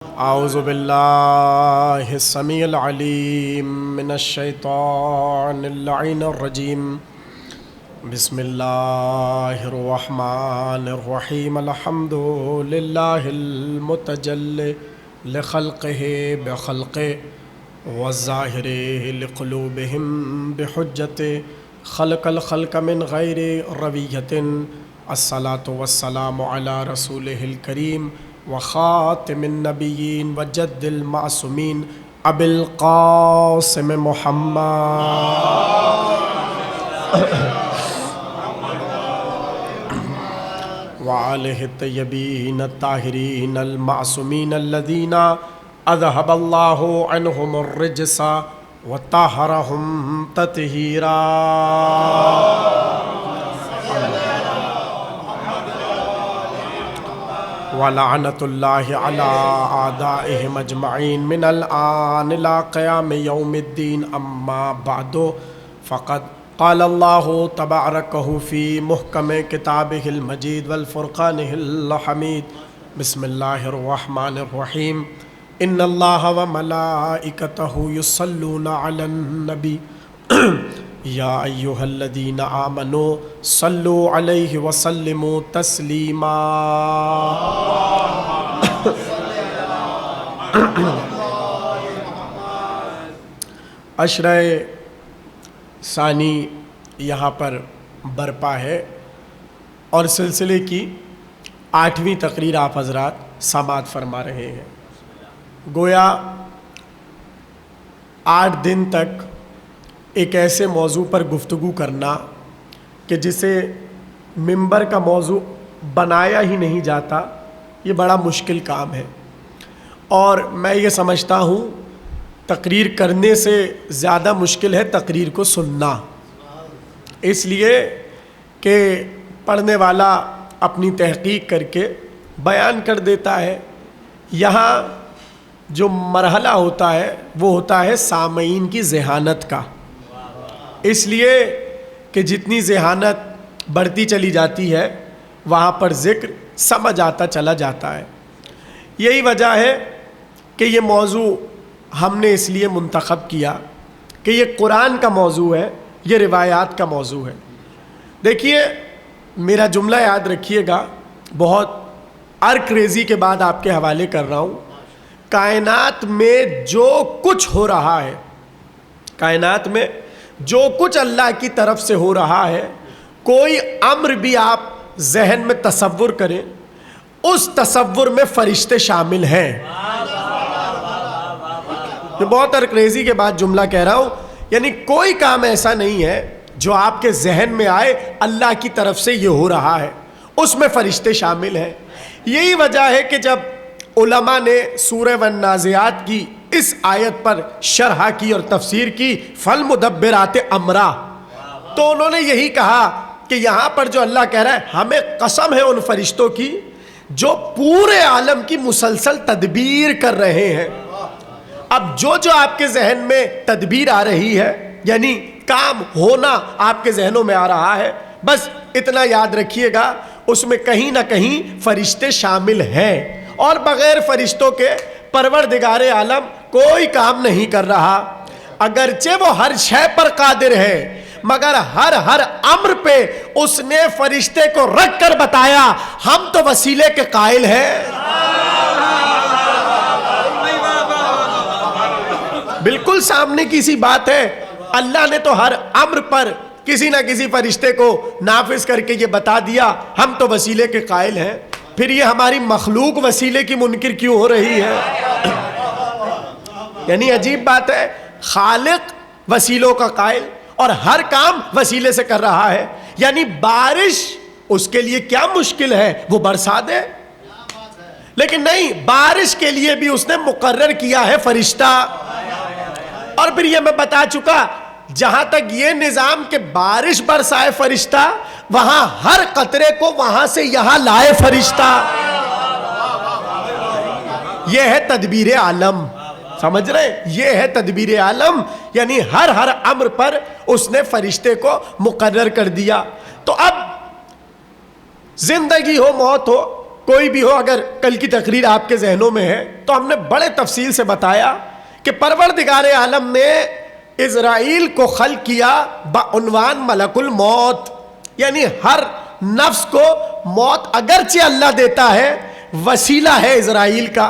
اعوذ باللہ السمیع العلیم من الشیطان اللعین الرجیم بسم اللہ الرحمن الرحیم الحمد للہ المتجلی لخلقہ بخلقہ والظاہر لقلوبہم بحجت خلق الخلق من غیر رویت الصلاة والسلام علی رسولہ الکریم وخاتم النبیین وجد المعصومین ابی القاسم محمد وآلہ الطیبین الطاہرین المعصومین الذین اذہب اللہ عنہم الرجس وطہرہم تطہیرا وَلَعْنَةُ اللَّهِ عَلَىٰ أَعْدَائِهِمْ أَجْمَعِينَ مِنَ الْآنِ إِلَىٰ قِيَامِ يَوْمِ الدِّينِ أَمَّا بَعْدُ فَقَدْ قَالَ اللَّهُ تَبَارَكَ فِي مُحْكَمِ كِتَابِهِ الْمَجِيدِ وَالْفُرْقَانِ الْحَمِيدِ بسم اللہ الرحمن الرحیم ان اللہ وملائکتہ یصلون علی النبی یا ایہا الذین آمنوا صلوا علیہ وسلموا تسلیما عشرہ ثانی یہاں پر برپا ہے اور سلسلے کی 8ویں تقریر آپ حضرات سماعت فرما رہے ہیں۔ گویا 8 دن تک ایک ایسے موضوع پر گفتگو کرنا کہ جسے منبر کا موضوع بنایا ہی نہیں جاتا، یہ بڑا مشکل کام ہے، اور میں یہ سمجھتا ہوں تقریر کرنے سے زیادہ مشکل ہے تقریر کو سننا، اس لیے کہ پڑھنے والا اپنی تحقیق کر کے بیان کر دیتا ہے۔ یہاں جو مرحلہ ہوتا ہے وہ ہوتا ہے سامعین کی ذہانت کا، اس لیے کہ جتنی ذہانت بڑھتی چلی جاتی ہے وہاں پر ذکر سمجھ آتا چلا جاتا ہے۔ یہی وجہ ہے کہ یہ موضوع ہم نے اس لیے منتخب کیا کہ یہ قرآن کا موضوع ہے، یہ روایات کا موضوع ہے۔ دیکھیے میرا جملہ یاد رکھیے گا، بہت ارکریزی کے بعد آپ کے حوالے کر رہا ہوں۔ کائنات میں جو کچھ ہو رہا ہے، کائنات میں جو کچھ اللہ کی طرف سے ہو رہا ہے، کوئی امر بھی آپ ذہن میں تصور کریں، اس تصور میں فرشتے شامل ہیں۔ میں بہت ارکریزی کے بعد جملہ کہہ رہا ہوں، یعنی کوئی کام ایسا نہیں ہے جو آپ کے ذہن میں آئے اللہ کی طرف سے یہ ہو رہا ہے، اس میں فرشتے شامل ہیں۔ یہی وجہ ہے کہ جب علماء نے سورہ والنازعات کی اس آیت پر شرح کی اور تفسیر کی فالمدبرات امرا، تو انہوں نے یہی کہا کہ یہاں پر جو اللہ کہہ رہا ہے ہمیں قسم ہے ان فرشتوں کی جو پورے عالم کی مسلسل تدبیر کر رہے ہیں۔ اب جو آپ کے ذہن میں تدبیر آ رہی ہے، یعنی کام ہونا آپ کے ذہنوں میں آ رہا ہے، بس اتنا یاد رکھیے گا اس میں کہیں نہ کہیں فرشتے شامل ہیں، اور بغیر فرشتوں کے پروردگار عالم کوئی کام نہیں کر رہا۔ اگرچہ وہ ہر شے پر قادر ہے، مگر ہر امر پہ اس نے فرشتے کو رکھ کر بتایا ہم تو وسیلے کے قائل ہیں۔ بالکل سامنے کی سی بات ہے، اللہ نے تو ہر امر پر کسی نہ کسی فرشتے کو نافذ کر کے یہ بتا دیا ہم تو وسیلے کے قائل ہیں، پھر یہ ہماری مخلوق وسیلے کی منکر کیوں ہو رہی ہے؟ یعنی عجیب بات ہے، خالق وسیلوں کا قائل اور ہر کام وسیلے سے کر رہا ہے، یعنی بارش اس کے لیے کیا مشکل ہے، وہ برسا دے، لیکن نہیں، بارش کے لیے بھی اس نے مقرر کیا ہے فرشتہ۔ اور پھر یہ میں بتا چکا، جہاں تک یہ نظام کہ بارش برسائے فرشتہ، وہاں ہر قطرے کو وہاں سے یہاں لائے فرشتہ۔ یہ ہے تدبیر عالم، سمجھ رہے؟ یہ ہے تدبیر عالم، یعنی ہر امر پر اس نے فرشتے کو مقرر کر دیا۔ تو اب زندگی ہو موت ہو، کوئی بھی ہو، اگر کل کی تقریر آپ کے ذہنوں میں ہے تو ہم نے بڑے تفصیل سے بتایا کہ پروردگار عالم نے اسرائیل کو خلق کیا بعنوان ملک الموت، یعنی ہر نفس کو موت اگرچہ اللہ دیتا ہے، وسیلہ ہے اسرائیل کا،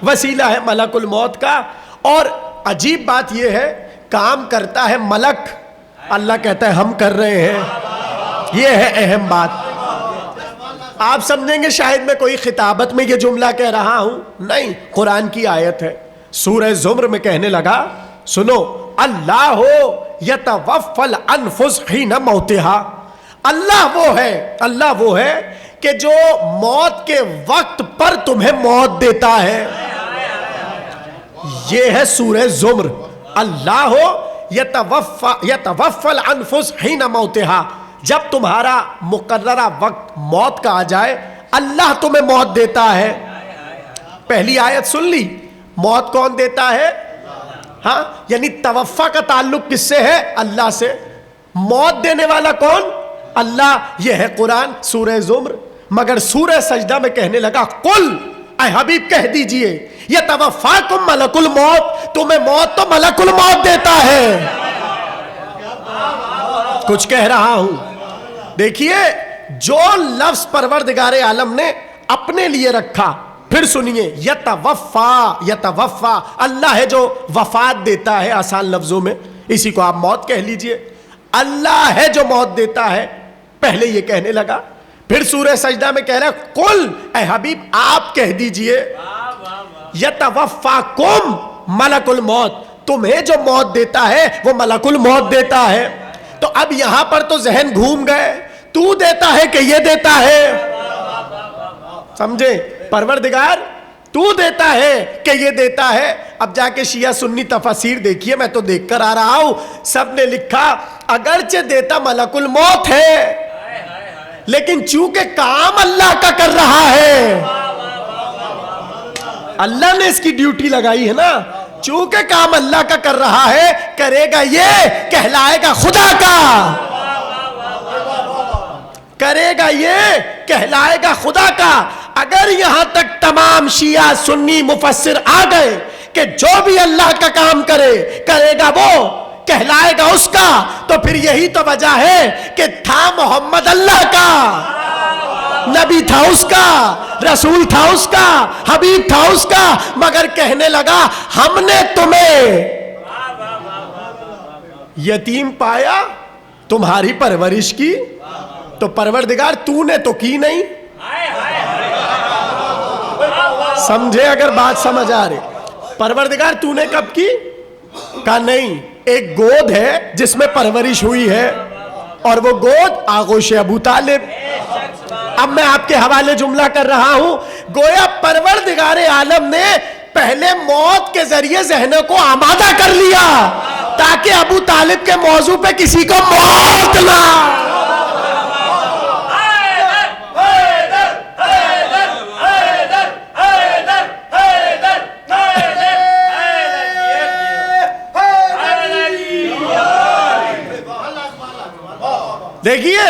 وسیلہ ہے ملک الموت کا. اور عجیب بات یہ ہے، کام کرتا ہے ملک، اللہ کہتا ہے ہم کر رہے ہیں. یہ ہے اہم بات. آپ سمجھیں گے شاید میں کوئی خطابت میں یہ جملہ کہہ رہا ہوں، نہیں، قرآن کی آیت ہے. سورہ زمر میں کہنے لگا، سنو، اللہ یتوفی الانفس حین موتہا. اللہ وہ ہے کہ جو موت کے وقت پر تمہیں موت دیتا ہے. یہ ہے سورہ زمر. اللہ یتوفی الانفس حین موتہا، جب تمہارا مقررہ وقت موت کا آ جائے اللہ تمہیں موت دیتا ہے. پہلی آیت سن لی، موت کون دیتا ہے؟ ہاں، یعنی توفا کا تعلق کس سے ہے؟ اللہ سے. موت دینے والا کون؟ اللہ. یہ ہے قرآن سورہ زمر. مگر سورہ سجدہ میں کہنے لگا، قل، اے حبیب کہہ دیجئے، یتوفاکم ملک الموت، تمہیں موت تو ملک الموت دیتا ہے. کچھ کہہ رہا ہوں. دیکھیے، جو لفظ پروردگار عالم نے اپنے لیے رکھا، پھر سنیے، یتوفا، اللہ ہے جو وفات دیتا ہے آسان لفظوں میں، اسی کو آپ موت کہہ لیجئے. اللہ ہے جو موت دیتا ہے، پہلے یہ کہنے لگا. پھر سورہ سجدہ میں کہہ رہا ہے، قل، اے حبیب آپ کہہ دیجئے، یتوفاکم ملک الموت، تمہیں جو موت دیتا ہے وہ ملک الموت دیتا ہے. تو اب یہاں پر تو ذہن گھوم گئے، تو دیتا ہے کہ یہ دیتا ہے؟ سمجھے؟ پروردگار تو دیتا ہے کہ یہ دیتا ہے. اب جا کے شیعہ سنی تفاسیر دیکھیے، میں تو دیکھ کر آ رہا ہوں، سب نے لکھا اگرچہ دیتا ملک الموت ہے لیکن چونکہ کام اللہ کا کر رہا ہے، اللہ نے اس کی ڈیوٹی لگائی ہے نا، چونکہ کام اللہ کا کر رہا ہے، کرے گا یہ کہلائے گا خدا کا، کرے گا یہ کہلائے گا خدا کا. اگر یہاں تک تمام شیعہ سنی مفسر آ گئے کہ جو بھی اللہ کا کام کرے گا وہ کہلائے گا اس کا، تو پھر یہی تو وجہ ہے کہ تھا محمد اللہ کا، نبی تھا اس کا، رسول تھا اس کا، حبیب تھا اس کا، مگر کہنے لگا ہم نے تمہیں یتیم پایا، تمہاری پرورش کی، تو پروردگار تو نے تو کی نہیں. سمجھے؟ اگر بات سمجھ آ رہی، پروردگار تو نے کب کی؟ کہا نہیں، ایک گود ہے جس میں پرورش ہوئی ہے، اور وہ گود آغوش ابو طالب. اب میں آپ کے حوالے جملہ کر رہا ہوں، گویا پروردگار عالم نے پہلے موت کے ذریعے ذہنوں کو آمادہ کر لیا تاکہ ابو طالب کے موضوع پہ کسی کو موت نہ. دیکھیے،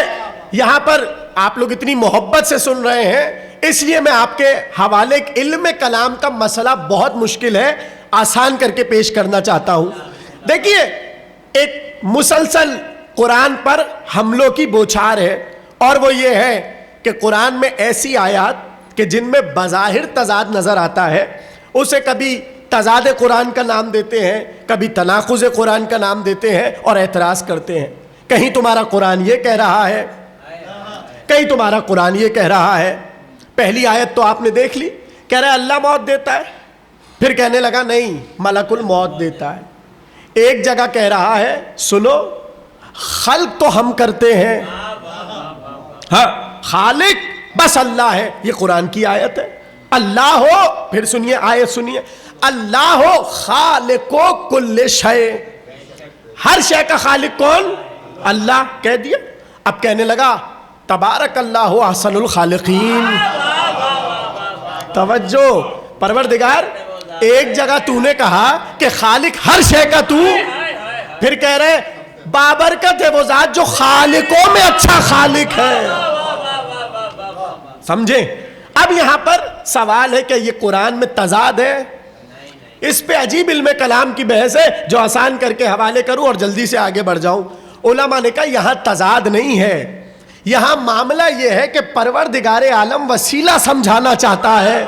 یہاں پر آپ لوگ اتنی محبت سے سن رہے ہیں، اس لیے میں آپ کے حوالے علم کلام کا مسئلہ بہت مشکل ہے، آسان کر کے پیش کرنا چاہتا ہوں. دیکھیے، ایک مسلسل قرآن پر حملوں کی بوچھار ہے، اور وہ یہ ہے کہ قرآن میں ایسی آیات کہ جن میں بظاہر تضاد نظر آتا ہے، اسے کبھی تضاد قرآن کا نام دیتے ہیں، کبھی تناقض قرآن کا نام دیتے ہیں اور اعتراض کرتے ہیں. کہیں تمہارا قرآن یہ کہہ رہا ہے، کہیں تمہارا قرآن یہ کہہ رہا ہے. پہلی آیت تو آپ نے دیکھ لی، کہہ رہا ہے اللہ موت دیتا ہے، پھر کہنے لگا نہیں، ملک الموت دیتا ہے. ایک جگہ کہہ رہا ہے، سنو، خلق تو ہم کرتے ہیں، ہاں، خالق بس اللہ ہے. یہ قرآن کی آیت ہے. اللہ ہو، پھر سنیے آیت سنیے، اللہ ہو خالق کل شے، ہر شے کا خالق کون؟ اللہ کہہ دیا. اب کہنے لگا تبارک اللہ احسن الخالقین. توجہ، پروردگار ایک جگہ تو نے کہا کہ خالق ہر شے کا تو، پھر کہہ رہے بابرکت ہے وہ ذات جو خالقوں میں اچھا خالق ہے. سمجھے؟ اب یہاں پر سوال ہے کہ یہ قرآن میں تضاد ہے؟ اس پہ عجیب علم کلام کی بحث ہے جو آسان کر کے حوالے کروں اور جلدی سے آگے بڑھ جاؤں. علماء نے کہا یہاں تضاد نہیں ہے, یہاں معاملہ یہ ہے کہ پروردگار عالم وسیلہ سمجھانا چاہتا ہے.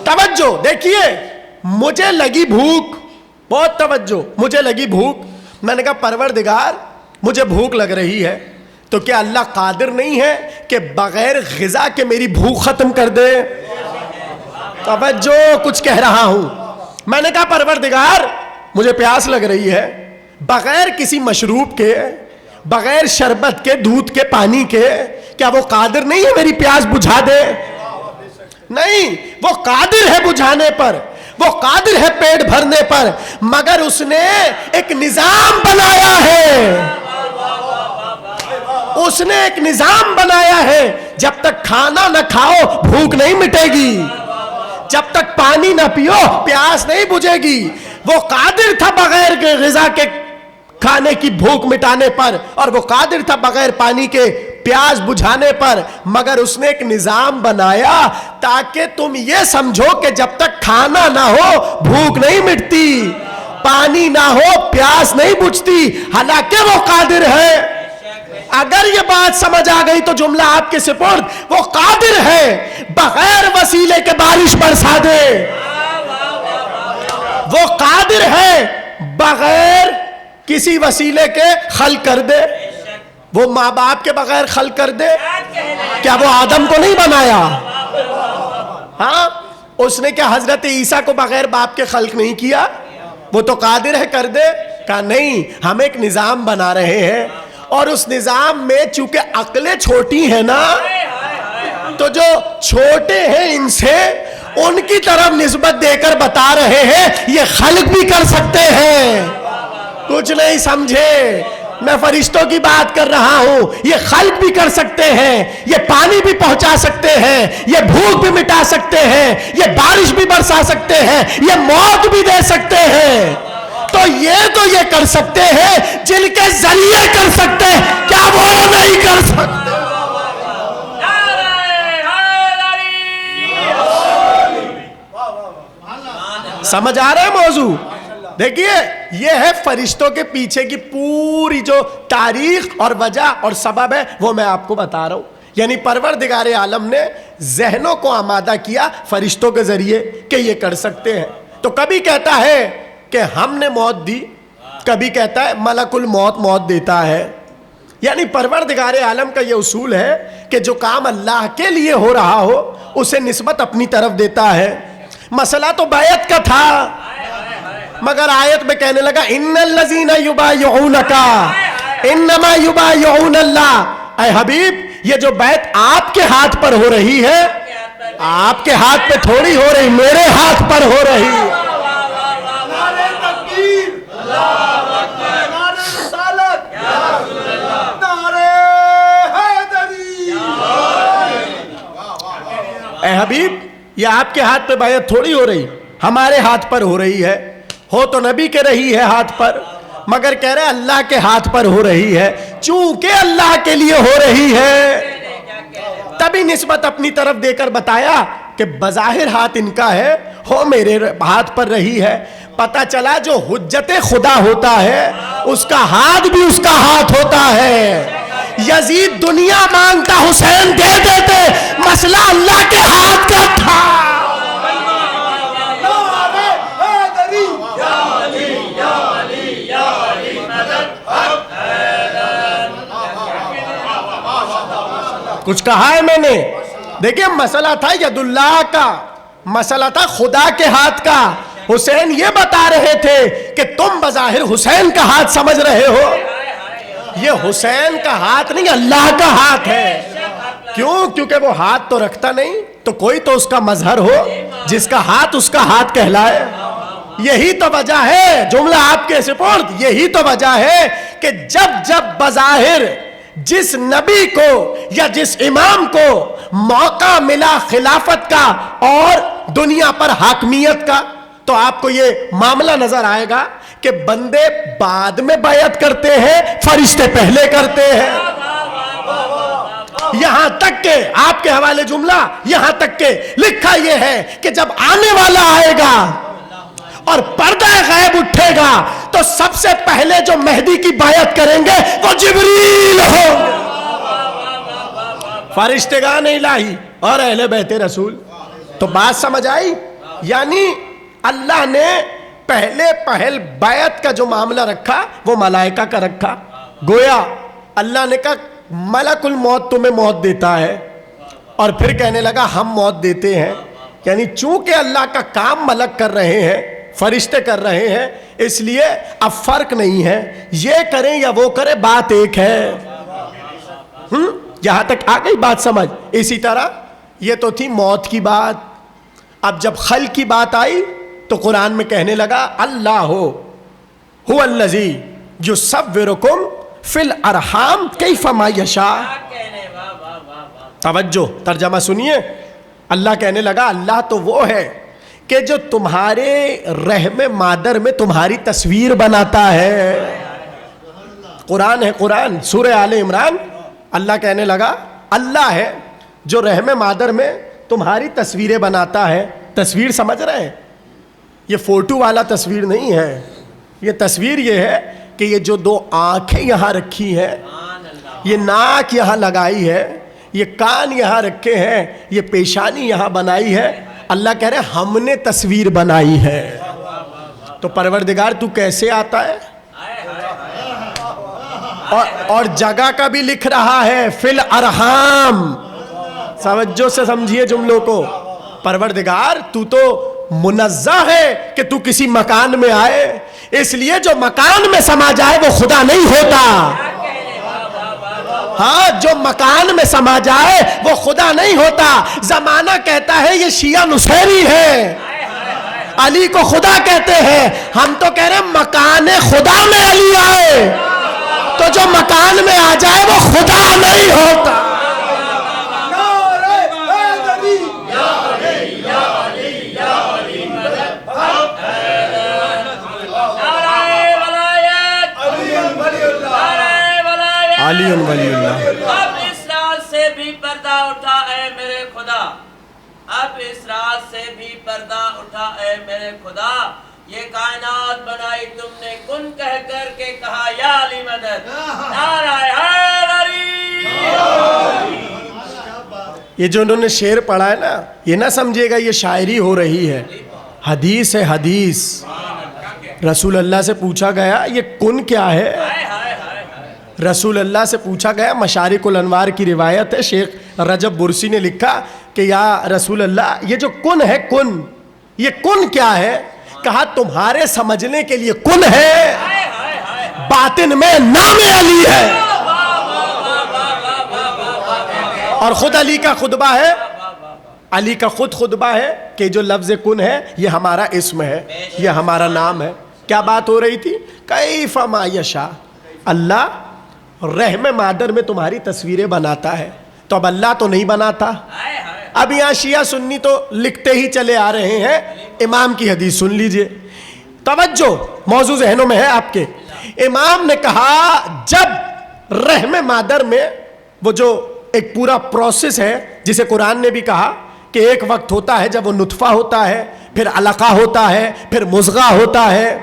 توجہ دیکھیے, مجھے لگی بھوک, بہت توجہ, مجھے لگی بھوک. میں نے کہا پروردگار مجھے بھوک لگ رہی ہے, تو کیا اللہ قادر نہیں ہے کہ بغیر غذا کے میری بھوک ختم کر دے؟ توجہ, کچھ کہہ رہا ہوں. میں نے کہا پروردگار مجھے پیاس لگ رہی ہے, بغیر کسی مشروب کے, بغیر شربت کے, دودھ کے, پانی کے, کیا وہ قادر نہیں ہے میری پیاس بجھا دے؟ نہیں, وہ قادر ہے بجھانے پر, وہ قادر ہے پیٹ بھرنے پر, مگر اس نے ایک نظام بنایا ہے. اس نے ایک نظام بنایا ہے, جب تک کھانا نہ کھاؤ بھوک نہیں مٹے گی, جب تک پانی نہ پیو پیاس نہیں بجھے گی. وہ قادر تھا بغیر غذا کے کھانے کی بھوک مٹانے پر, اور وہ قادر تھا بغیر پانی کے پیاس بجھانے پر, مگر اس نے ایک نظام بنایا تاکہ تم یہ سمجھو کہ جب تک کھانا نہ ہو بھوک نہیں مٹتی, پانی نہ ہو پیاس نہیں بجھتی, حالانکہ وہ قادر ہے. اگر یہ بات سمجھ آ گئی تو جملہ آپ کے سپرد, وہ قادر ہے بغیر وسیلے کے بارش برسا دے, وہ قادر ہے بغیر کسی وسیلے کے خلق کر دے. وہ ماں باپ کے بغیر خلق کر دے, کیا وہ آدم کو نہیں بنایا؟ ہاں, اس نے کیا حضرت عیسیٰ کو بغیر باپ کے خلق نہیں کیا؟ وہ تو قادر ہے کر دے. کہا نہیں, ہم ایک نظام بنا رہے ہیں, اور اس نظام میں چونکہ عقلیں چھوٹی ہیں نا, تو جو چھوٹے ہیں ان سے ان کی طرف نسبت دے کر بتا رہے ہیں یہ خلق بھی کر سکتے ہیں. کچھ نہیں سمجھے, میں فرشتوں کی بات کر رہا ہوں, یہ خلق بھی کر سکتے ہیں, یہ پانی بھی پہنچا سکتے ہیں, یہ بھوک بھی مٹا سکتے ہیں, یہ بارش بھی برسا سکتے ہیں, یہ موت بھی دے سکتے ہیں. تو یہ کر سکتے ہیں جن کے ذریعے کر سکتے ہیں, کیا وہ نہیں کر سکتے؟ سمجھ آ رہا ہے موضوع؟ دیکھیے, یہ ہے فرشتوں کے پیچھے کی پوری جو تاریخ اور وجہ اور سبب ہے, وہ میں آپ کو بتا رہا ہوں. یعنی پروردگار عالم نے ذہنوں کو آمادہ کیا فرشتوں کے ذریعے کہ یہ کر سکتے ہیں. تو کبھی کہتا ہے کہ ہم نے موت دی, کبھی کہتا ہے ملک الموت موت دیتا ہے. یعنی پروردگار عالم کا یہ اصول ہے کہ جو کام اللہ کے لیے ہو رہا ہو اسے نسبت اپنی طرف دیتا ہے. مسئلہ تو بیعت کا تھا, مگر آیت میں کہنے لگا ان الذین یبایعونک انما یبایعون اللہ. اے حبیب, یہ جو بیعت آپ کے ہاتھ پر ہو رہی ہے, آپ کے ہاتھ پہ تھوڑی ہو رہی, میرے ہاتھ پر ہو رہی ہے. اے حبیب, یہ آپ کے ہاتھ پہ بیعت تھوڑی ہو رہی, ہمارے ہاتھ پر ہو رہی ہے. ہو تو نبی کے رہی ہے ہاتھ پر, مگر کہہ رہے اللہ کے ہاتھ پر ہو رہی ہے. چونکہ اللہ کے لیے ہو رہی ہے تبھی نسبت اپنی طرف دے کر بتایا کہ بظاہر ہاتھ ان کا ہے, ہو میرے ہاتھ پر رہی ہے. پتہ چلا جو حجت خدا ہوتا ہے اس کا ہاتھ بھی اس کا ہاتھ ہوتا ہے. یزید دنیا مانگتا, حسین دے دیتے, مسئلہ اللہ کے ہاتھ کا تھا. کچھ کہا ہے میں نے؟ دیکھیں, مسئلہ تھا ید اللہ کا, مسئلہ تھا خدا کے ہاتھ کا. حسین یہ بتا رہے تھے کہ تم بظاہر حسین کا ہاتھ سمجھ رہے ہو, یہ حسین کا ہاتھ نہیں اللہ کا ہاتھ ہے. کیوں؟ کیونکہ وہ ہاتھ تو رکھتا نہیں, تو کوئی تو اس کا مظہر ہو جس کا ہاتھ اس کا ہاتھ کہلائے. یہی تو وجہ ہے, جملہ آپ کے سپرد, یہی تو وجہ ہے کہ جب بظاہر جس نبی کو یا جس امام کو موقع ملا خلافت کا اور دنیا پر حاکمیت کا, تو آپ کو یہ معاملہ نظر آئے گا کہ بندے بعد میں بیعت کرتے ہیں, فرشتے پہلے کرتے ہیں. یہاں تک کہ آپ کے حوالے جملہ یہاں تک کہ لکھا یہ ہے کہ جب آنے والا آئے گا اور پردہ غیب اٹھے گا تو سب سے پہلے جو مہدی کی بیعت کریں گے وہ جبریل ہوں گے، فرشتگان الہی اور اہل بیت رسول۔ تو بات سمجھ آئی؟ یعنی اللہ نے پہل بیعت کا جو معاملہ رکھا وہ ملائکہ کا رکھا۔ گویا اللہ نے کہا ملک الموت تمہیں موت دیتا ہے، اور پھر کہنے لگا ہم موت دیتے ہیں۔ یعنی چونکہ اللہ کا کام ملک کر رہے ہیں، فرشتے کر رہے ہیں، اس لیے اب فرق نہیں ہے، یہ کریں یا وہ کریں، بات ایک ہے۔ یہاں تک آ گئی بات سمجھ؟ اسی طرح یہ تو تھی موت کی بات۔ اب جب خلق کی بات آئی تو قرآن میں کہنے لگا اللہ هو الذی یصورکم فی الارحام کیف ما یشاء۔ توجہ، ترجمہ سنیے۔ اللہ کہنے لگا اللہ تو وہ ہے کہ جو تمہارے رحم مادر میں تمہاری تصویر بناتا ہے۔ قرآن ہے، قرآن، سورہ آل عمران۔ اللہ کہنے لگا اللہ ہے جو رحم مادر میں تمہاری تصویریں بناتا ہے۔ تصویر سمجھ رہے ہیں؟ یہ فوٹو والا تصویر نہیں ہے، یہ تصویر یہ ہے کہ یہ جو دو آنکھیں یہاں رکھی ہیں، یہ ناک یہاں لگائی ہے، یہ کان یہاں رکھے ہیں، یہ پیشانی یہاں بنائی ہے، اللہ کہہ رہے ہیں ہم نے تصویر بنائی ہے۔ تو پروردگار تو کیسے آتا ہے؟ اور جگہ کا بھی لکھ رہا ہے فی الارحام۔ توجہ سے سمجھیے جملوں کو۔ پروردگار تو منزہ ہے کہ تو کسی مکان میں آئے، اس لیے جو مکان میں سما جائے وہ خدا نہیں ہوتا۔ ہاں، جو مکان میں سما جائے وہ خدا نہیں ہوتا۔ زمانہ کہتا ہے یہ شیعہ نصیری ہے، علی کو خدا کہتے ہیں، ہم تو کہہ رہے ہیں مکان خدا میں علی آئے، تو جو مکان میں آ جائے وہ خدا نہیں ہوتا۔ علی ولی اللہ۔ اب اس رات سے بھی پردہ اٹھا اے میرے خدا، اب اس رات سے بھی پردہ اٹھا اے میرے خدا، یہ کائنات بنائی تم نے کن کہہ کر کے کہا یا علی مدد، نعرہ حیدری۔ یہ جو انہوں نے شعر پڑھا ہے نا، یہ نہ سمجھے گا یہ شاعری ہو رہی ہے، حدیث ہے، حدیث۔ رسول اللہ سے پوچھا گیا یہ کن کیا ہے؟ رسول اللہ سے پوچھا گیا، مشارق الانوار کی روایت ہے، شیخ رجب برسی نے لکھا کہ یا رسول اللہ یہ جو کن ہے، کن، یہ کن کیا ہے؟ کہا تمہارے سمجھنے کے لیے کن ہے، باطن میں نام علی ہے۔ اور خود علی کا خطبہ ہے، علی کا خود خطبہ ہے کہ جو لفظ کن ہے یہ ہمارا اسم ہے، یہ ہمارا نام ہے۔ کیا بات ہو رہی تھی؟ کیف ما یشاء، اللہ رحم مادر میں تمہاری تصویریں بناتا ہے، تو اب اللہ تو نہیں بناتا۔ اب یہاں شیعہ سنی تو لکھتے ہی چلے آ رہے ہیں، امام کی حدیث سن لیجئے، توجہ، موضوع ذہنوں میں ہے آپ کے۔ امام نے کہا جب رحم مادر میں وہ جو ایک پورا پروسیس ہے، جسے قرآن نے بھی کہا کہ ایک وقت ہوتا ہے جب وہ نطفہ ہوتا ہے، پھر علقہ ہوتا ہے، پھر مضغہ ہوتا ہے،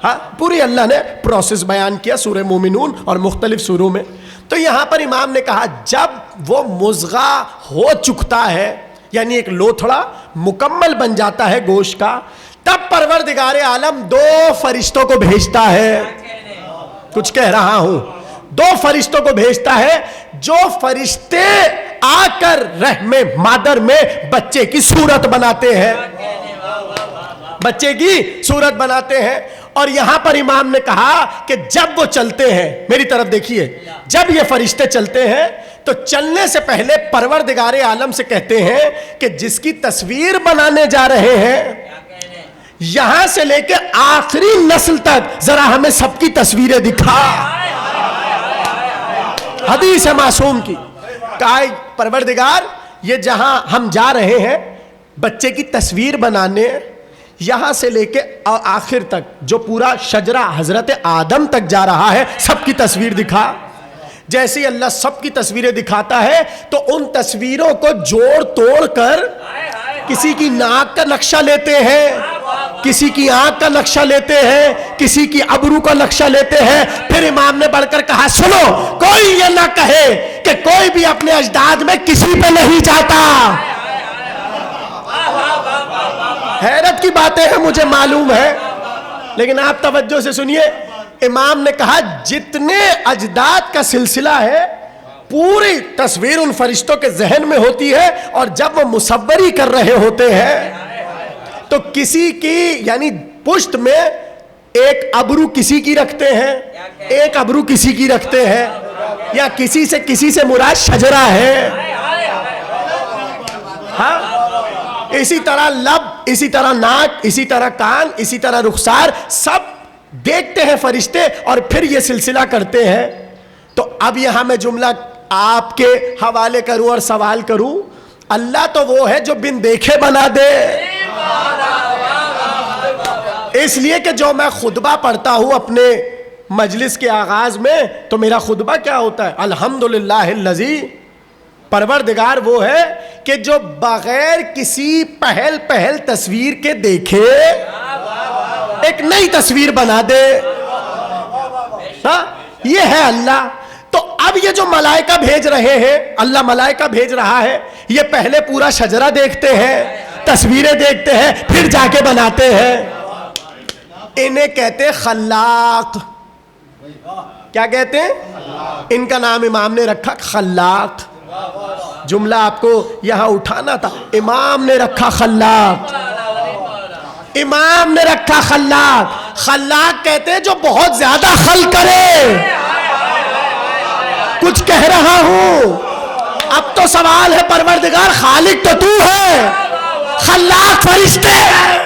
ہاں پوری اللہ نے پروسیس بیان کیا سورہ مومنون اور مختلف سوروں میں۔ تو یہاں پر امام نے کہا جب وہ مضغہ ہو چکتا ہے، یعنی ایک لوتھڑا مکمل بن جاتا ہے گوشت کا، تب پروردگار عالم دو فرشتوں کو بھیجتا ہے۔ کچھ کہہ رہا ہوں، دو فرشتوں کو بھیجتا ہے، جو فرشتے آ کر رحم مادر میں بچے کی صورت بناتے ہیں، بچے کی صورت بناتے ہیں۔ اور یہاں پر امام نے کہا کہ جب وہ چلتے ہیں، میری طرف دیکھیے، جب یہ فرشتے چلتے ہیں تو چلنے سے پہلے پروردگار عالم سے کہتے ہیں کہ جس کی تصویر بنانے جا رہے ہیں، یہاں سے لے کے آخری نسل تک ذرا ہمیں سب کی تصویریں دکھا۔ حدیث ہے معصوم کی، کہا پروردگار یہ جہاں ہم جا رہے ہیں بچے کی تصویر بنانے، یہاں سے لے کے آخر تک جو پورا شجرہ حضرت آدم تک جا رہا ہے، سب کی تصویر دکھا۔ جیسے ہی اللہ سب کی تصویریں دکھاتا ہے تو ان تصویروں کو جوڑ توڑ کر کسی کی ناک کا نقشہ لیتے ہیں، کسی کی آنکھ کا نقشہ لیتے ہیں، کسی کی ابرو کا نقشہ لیتے ہیں. پھر امام نے بڑھ کر کہا سنو، کوئی یہ نہ کہے کہ کوئی بھی اپنے اجداد میں کسی پہ نہیں جاتا. حیرت کی باتیں ہیں مجھے معلوم ہے، لیکن آپ توجہ سے سنیے. امام نے کہا جتنے اجداد کا سلسلہ ہے پوری تصویر ان فرشتوں کے ذہن میں ہوتی ہے، اور جب وہ مصوری کر رہے ہوتے ہیں تو کسی کی یعنی پشت میں ایک ابرو کسی کی رکھتے ہیں، ایک ابرو کسی کی رکھتے ہیں، یا کسی سے مراد شجرہ ہے. ہاں، اسی طرح لب، اسی طرح ناک، اسی طرح کان، اسی طرح رخسار، سب دیکھتے ہیں فرشتے اور پھر یہ سلسلہ کرتے ہیں. تو اب یہاں میں جملہ آپ کے حوالے کروں اور سوال کروں، اللہ تو وہ ہے جو بن دیکھے بنا دے. اس لیے کہ جو میں خطبہ پڑھتا ہوں اپنے مجلس کے آغاز میں تو میرا خطبہ کیا ہوتا ہے؟ الحمدللہ الذی، پروردگار وہ ہے کہ جو بغیر کسی پہل تصویر کے دیکھے ایک نئی تصویر بنا دے. ہاں، یہ ہے اللہ. تو اب یہ جو ملائکہ بھیج رہے ہیں، اللہ ملائکہ بھیج رہا ہے، یہ پہلے پورا شجرہ دیکھتے ہیں، تصویریں دیکھتے ہیں، پھر جا کے بناتے ہیں. انہیں کہتے خلاق. کیا کہتے ہیں؟ ان کا نام امام نے رکھا خلاق. جملہ آپ کو یہاں اٹھانا تھا، امام نے رکھا خلاق. امام نے رکھا خلاق. خلاق کہتے ہیں جو بہت زیادہ خلق کرے. کچھ کہہ رہا ہوں. اب تو سوال ہے پروردگار خالق تو تو ہے، خلاق فرشتے ہیں.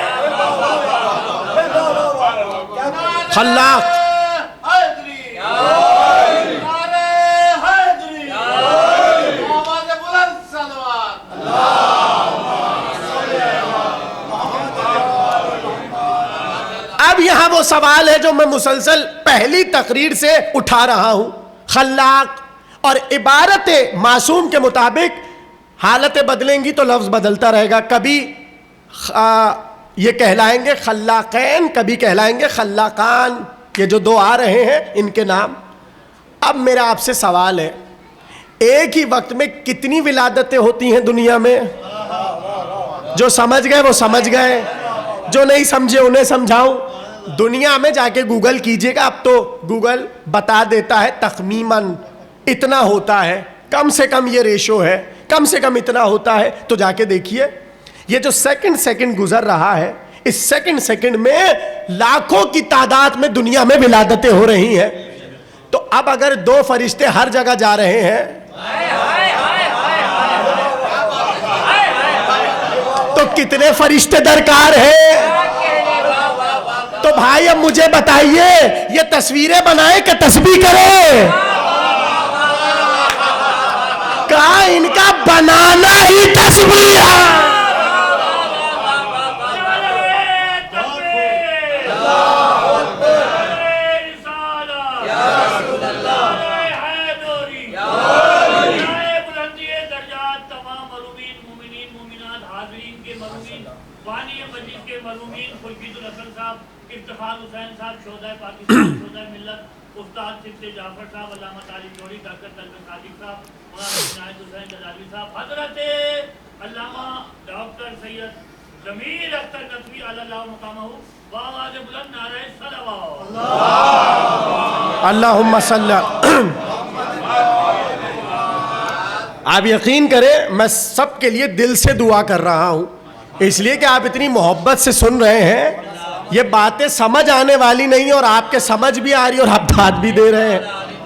خلاق اب یہاں وہ سوال ہے جو میں مسلسل پہلی تقریر سے اٹھا رہا ہوں. خلاق اور عبارت معصوم کے مطابق حالتیں بدلیں گی تو لفظ بدلتا رہے گا. کبھی یہ کہلائیں گے خلاقین، کبھی کہلائیں گے خلاقان. یہ جو دو آ رہے ہیں ان کے نام. اب میرا آپ سے سوال ہے، ایک ہی وقت میں کتنی ولادتیں ہوتی ہیں دنیا میں؟ جو سمجھ گئے وہ سمجھ گئے، جو نہیں سمجھے انہیں سمجھاؤں. دنیا میں جا کے گوگل کیجئے گا، اب تو گوگل بتا دیتا ہے تخمیماً اتنا ہوتا ہے، کم سے کم یہ ریشو ہے، کم سے کم اتنا ہوتا ہے. تو جا کے دیکھیے یہ جو سیکنڈ گزر رہا ہے، اس سیکنڈ میں لاکھوں کی تعداد میں دنیا میں ولادتیں ہو رہی ہیں. تو اب اگر دو فرشتے ہر جگہ جا رہے ہیں تو کتنے فرشتے درکار ہیں؟ تو بھائی اب مجھے بتائیے یہ تصویریں بنائے کہ تسبیح کرے؟ کہا ان کا بنانا ہی تسبیح ہے. حضرت علامہ ڈاکٹر سید ضمیر اختر نقوی علی اللہ مقامہ بآواز بلند نعرہ صلوات اللہم صلی. آپ یقین کریں میں سب کے لیے دل سے دعا کر رہا ہوں، اس لیے کہ آپ اتنی محبت سے سن رہے ہیں. یہ باتیں سمجھ آنے والی نہیں اور آپ کے سمجھ بھی آ رہی اور آپ داد بھی دے رہے ہیں.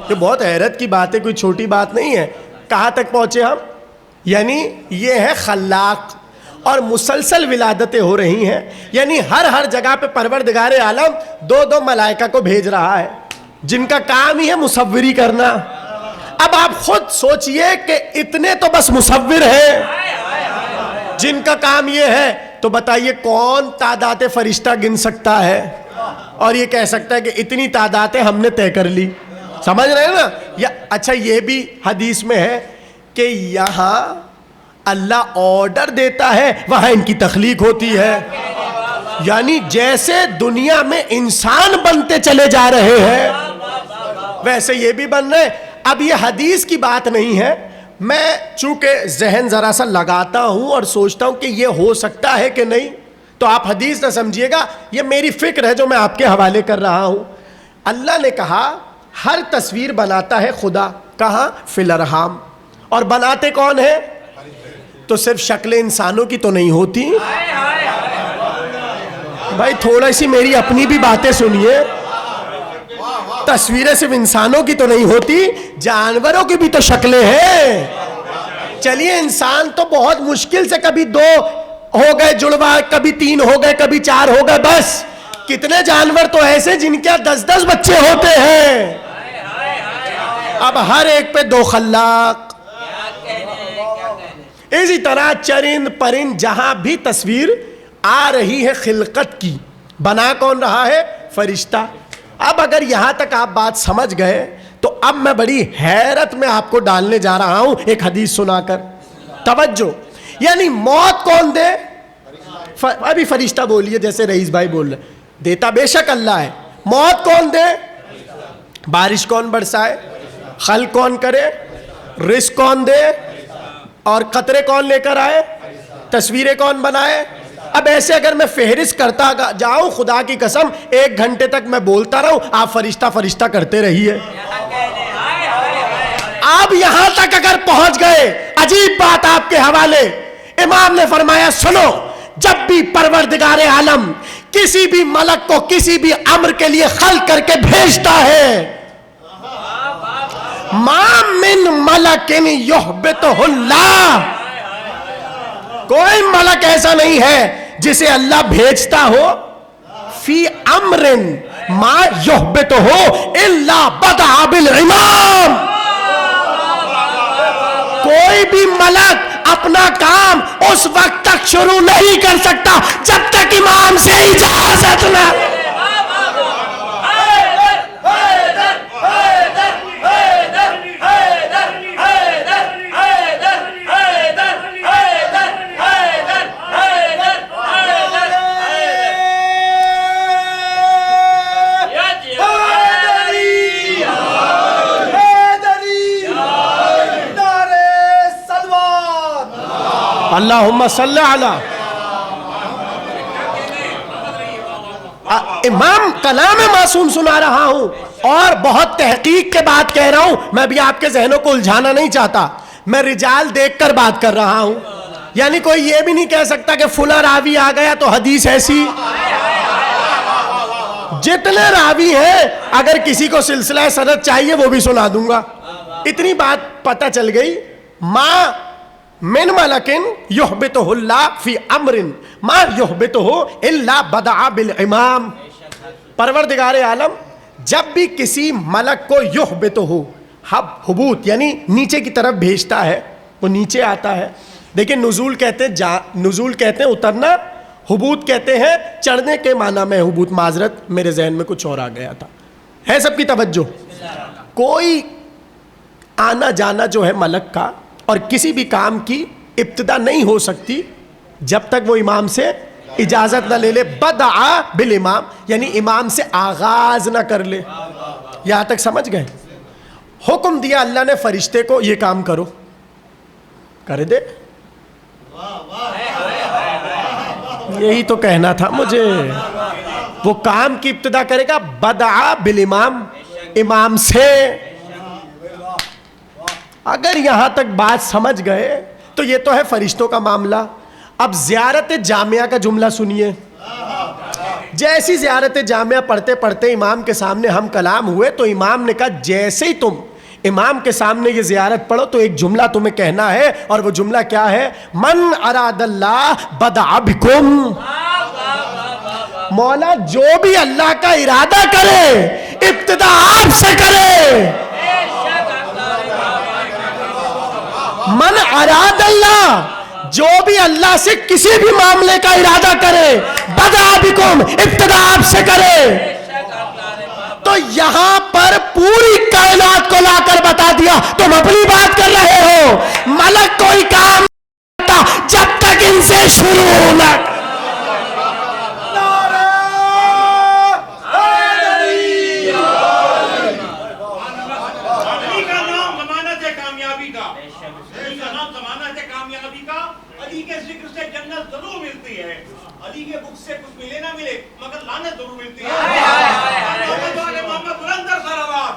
یہ بہت حیرت کی بات ہے، کوئی چھوٹی بات نہیں ہے. کہاں تک پہنچے ہم؟ یعنی یہ ہے خلاق، اور مسلسل ولادتیں ہو رہی ہیں. یعنی ہر جگہ پہ پروردگار عالم دو ملائکہ کو بھیج رہا ہے جن کا کام ہی ہے مصوری کرنا. اب آپ خود سوچئے کہ اتنے تو بس مصور ہیں جن کا کام یہ ہے، تو بتائیے کون تعداد فرشتہ گن سکتا ہے اور یہ کہہ سکتا ہے کہ اتنی تعدادیں ہم نے طے کر لی؟ سمجھ رہے ہیں نا؟ یا اچھا یہ بھی حدیث میں ہے کہ یہاں اللہ آرڈر دیتا ہے، وہاں ان کی تخلیق ہوتی ہے. یعنی جیسے دنیا میں انسان بنتے چلے جا رہے ہیں ویسے یہ بھی بن رہے. اب یہ حدیث کی بات نہیں ہے، میں چونکہ ذہن ذرا سا لگاتا ہوں اور سوچتا ہوں کہ یہ ہو سکتا ہے کہ نہیں، تو آپ حدیث نہ سمجھیے گا، یہ میری فکر ہے جو میں آپ کے حوالے کر رہا ہوں. اللہ نے کہا ہر تصویر بناتا ہے خدا، کہاں؟ فی الارحام. اور بناتے کون ہیں؟ تو صرف شکل انسانوں کی تو نہیں ہوتی. بھائی تھوڑا سی میری اپنی بھی باتیں سنیے. تصویریں صرف انسانوں کی تو نہیں ہوتی، جانوروں کی بھی تو شکلیں ہیں. چلیے انسان تو بہت مشکل سے کبھی 2 ہو گئے جڑوا، کبھی 3 ہو گئے، کبھی 4 ہو گئے، بس. کتنے جانور تو ایسے جن کے 10 بچے ہوتے ہیں. اب ہر ایک پہ 2 خلاق. اسی طرح چرند پرند جہاں بھی تصویر آ رہی ہے خلقت کی، بنا کون رہا ہے؟ فرشتہ. اب اگر یہاں تک آپ بات سمجھ گئے تو اب میں بڑی حیرت میں آپ کو ڈالنے جا رہا ہوں ایک حدیث سنا کر. توجہ. یعنی موت کون دے؟ ابھی فرشتہ بولیے جیسے رئیس بھائی بول رہے. دیتا بے شک اللہ ہے. موت کون دے؟ بارش کون برسائے؟ خلق کون کرے؟ رزق کون دے؟ اور قطرے کون لے کر آئے؟ تصویریں کون بنائے؟ اب ایسے اگر میں فہرست کرتا جاؤں خدا کی قسم 1 گھنٹے تک میں بولتا رہوں، آپ فرشتہ فرشتہ کرتے رہیے. آپ یہاں تک اگر پہنچ گئے، عجیب بات آپ کے حوالے. امام نے فرمایا سنو، جب بھی پروردگار عالم کسی بھی ملک کو کسی بھی امر کے لیے خلق کر کے بھیجتا ہے، ما من ملک یحبطہ اللہ، کوئی ملک ایسا نہیں ہے جسے اللہ بھیجتا ہو فی امر ما یحبطہ الا بدع بالامام. کوئی بھی ملک اپنا کام اس وقت تک شروع نہیں کر سکتا جب تک امام سے اجازت نہ. اللہم صلی علی. امام کلام معصوم سنا رہا ہوں اور بہت تحقیق کے بات کہہ رہا ہوں. میں بھی آپ کے ذہنوں کو الجھانا نہیں چاہتا، میں رجال دیکھ کر بات کر رہا ہوں. یعنی کوئی یہ بھی نہیں کہہ سکتا کہ فلاں راوی آ گیا تو حدیث ایسی. جتنے راوی ہیں اگر کسی کو سلسلہ سند چاہیے وہ بھی سنا دوں گا. اتنی بات پتہ چل گئی. ماں من ملکن یحبطہ اللہ فی امر ما یحبطہ الا بدع بالامام. پروردگار عالم جب بھی کسی ملک کو یحبطہ حبوط یعنی نیچے کی طرف بھیجتا ہے، وہ نیچے آتا ہے. دیکھیں نزول کہتے ہیں اترنا، حبوط کہتے ہیں چڑھنے کے معنی میں حبوط. معذرت میرے ذہن میں کچھ اور آ گیا تھا. ہے سب کی توجہ. کوئی آنا جانا جو ہے ملک کا اور کسی بھی کام کی ابتدا نہیں ہو سکتی جب تک وہ امام سے اجازت نہ لے لے. بدعا بالامام یعنی امام سے آغاز نہ کر لے. یہاں تک سمجھ گئے؟ حکم دیا اللہ نے فرشتے کو یہ کام کرو، کر دے. یہی تو کہنا تھا مجھے. وہ کام کی ابتدا کرے گا بدعا بالامام، امام سے. اگر یہاں تک بات سمجھ گئے تو یہ تو ہے فرشتوں کا معاملہ. اب زیارت جامعہ کا جملہ سنیے. جیسی زیارت جامعہ پڑھتے پڑھتے امام کے سامنے ہم کلام ہوئے تو امام نے کہا جیسے ہی تم امام کے سامنے یہ زیارت پڑھو تو ایک جملہ تمہیں کہنا ہے. اور وہ جملہ کیا ہے؟ من اراد اللہ بدع بکم. مولا جو بھی اللہ کا ارادہ کرے ابتدا آپ سے کرے. من اراد اللہ، جو بھی اللہ سے کسی بھی معاملے کا ارادہ کرے بدع بکم، ابتدا آپ سے کرے. تو یہاں پر پوری کائنات کو لا کر بتا دیا. تم اپنی بات کر رہے ہو. ملک کوئی کام نہیں کرتا جب تک ان سے شروع نہ. علی کے ذکر سے جنت ضرور ملتی ہے, علی کے بک سے کچھ ملے نہ ملے مگر لعنت ضرور ملتی ہے. محمد بلندر صلوات.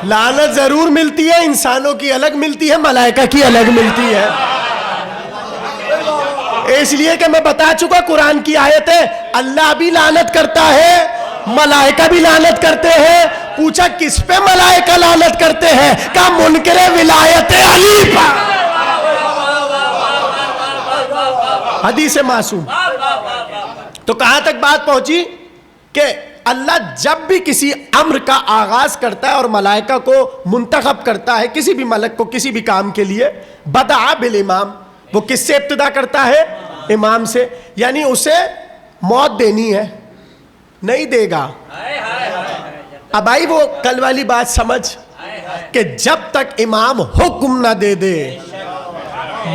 لعنت ضرور ملتی ہے, انسانوں کی الگ ملتی ہے, ملائکہ کی الگ ملتی ہے. اس لیے کہ میں بتا چکا قرآن کی آیت ہے, اللہ بھی لعنت کرتا ہے, ملائکہ بھی لعنت کرتے ہیں. پوچھا کس پہ ملائکہ لعنت کرتے ہیں؟ کہا منکر ولایت علی پر. حدیث معصوم. تو کہاں تک بات پہنچی کہ اللہ جب بھی کسی امر کا آغاز کرتا ہے اور ملائکہ کو منتخب کرتا ہے, کسی بھی ملک کو کسی بھی کام کے لیے, بدعا بالامام, وہ کس سے ابتدا کرتا ہے؟ امام سے. یعنی اسے موت دینی ہے, نہیں دے گا. اب آئی وہ کل والی بات سمجھ کہ جب تک امام حکم نہ دے دے,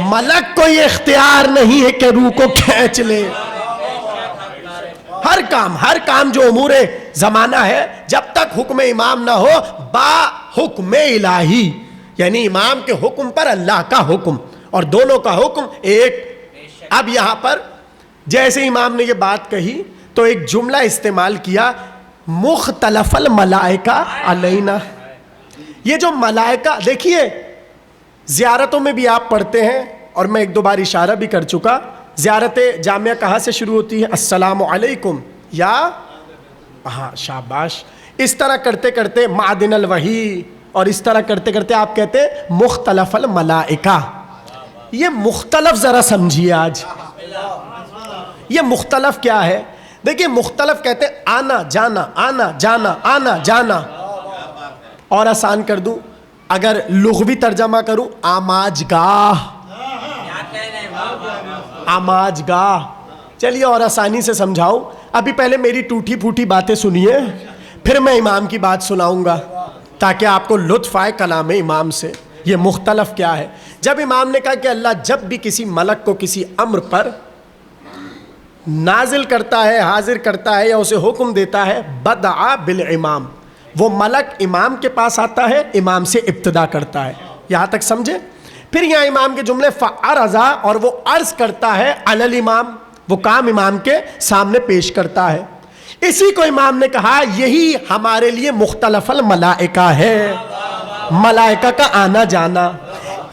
ملک کو یہ اختیار نہیں ہے کہ روح کو کھینچ لے. ہر کام جو امور زمانہ ہے, جب تک حکم امام نہ ہو, با حکم الہی, یعنی امام کے حکم پر اللہ کا حکم, اور دونوں کا حکم ایک. اب یہاں پر جیسے امام نے یہ بات کہی تو ایک جملہ استعمال کیا, مختلف الملائکہ علینا. یہ جو ملائکہ دیکھیے, زیارتوں میں بھی آپ پڑھتے ہیں, اور میں ایک دو بار اشارہ بھی کر چکا, زیارت جامعہ کہاں سے شروع ہوتی ہے؟ السلام علیکم, یا ہاں شاباش. اس طرح کرتے کرتے معدن الوحی, اور اس طرح کرتے کرتے آپ کہتے ہیں مختلف الملائکہ. یہ مختلف ذرا سمجھیے آج, یہ مختلف کیا ہے؟ دیکھیں مختلف کہتے ہیں آنا جانا, آنا جانا, آنا جانا. اور آسان کر دوں, اگر لغوی ترجمہ کروں, آماج گاہ, آماج گاہ. چلیے اور آسانی سے سمجھاؤں. ابھی پہلے میری ٹوٹی پھوٹی باتیں سنیے, پھر میں امام کی بات سناؤں گا تاکہ آپ کو لطف آئے کلام امام سے. یہ مختلف کیا ہے؟ جب امام نے کہا کہ اللہ جب بھی کسی ملک کو کسی امر پر نازل کرتا ہے, حاضر کرتا ہے, یا اسے حکم دیتا ہے, بدعا بالامام, وہ ملک امام کے پاس آتا ہے, امام سے ابتدا کرتا ہے. یہاں تک سمجھے؟ پھر یہاں امام کے جملے فعرضا, اور وہ عرض کرتا ہے علی الامام, وہ کام امام کے سامنے پیش کرتا ہے. اسی کو امام نے کہا یہی ہمارے لیے مختلف الملائکہ ہے, ملائکہ کا آنا جانا.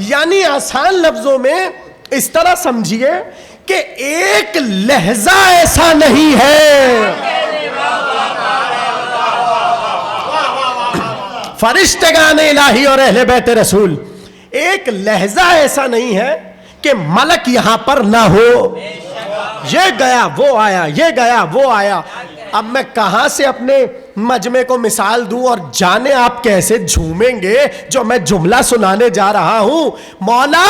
یعنی آسان لفظوں میں اس طرح سمجھیے کہ ایک لہجہ ایسا نہیں ہے, فرشتگان الہی اور اہل بیت رسول, ایک لہجہ ایسا نہیں ہے کہ ملک یہاں پر نہ ہو. یہ گیا وہ آیا, یہ گیا وہ آیا. اب میں کہاں سے اپنے مجمع کو مثال دوں, اور جانے آپ کیسے جھومیں گے جو میں جملہ سنانے جا رہا ہوں. مولا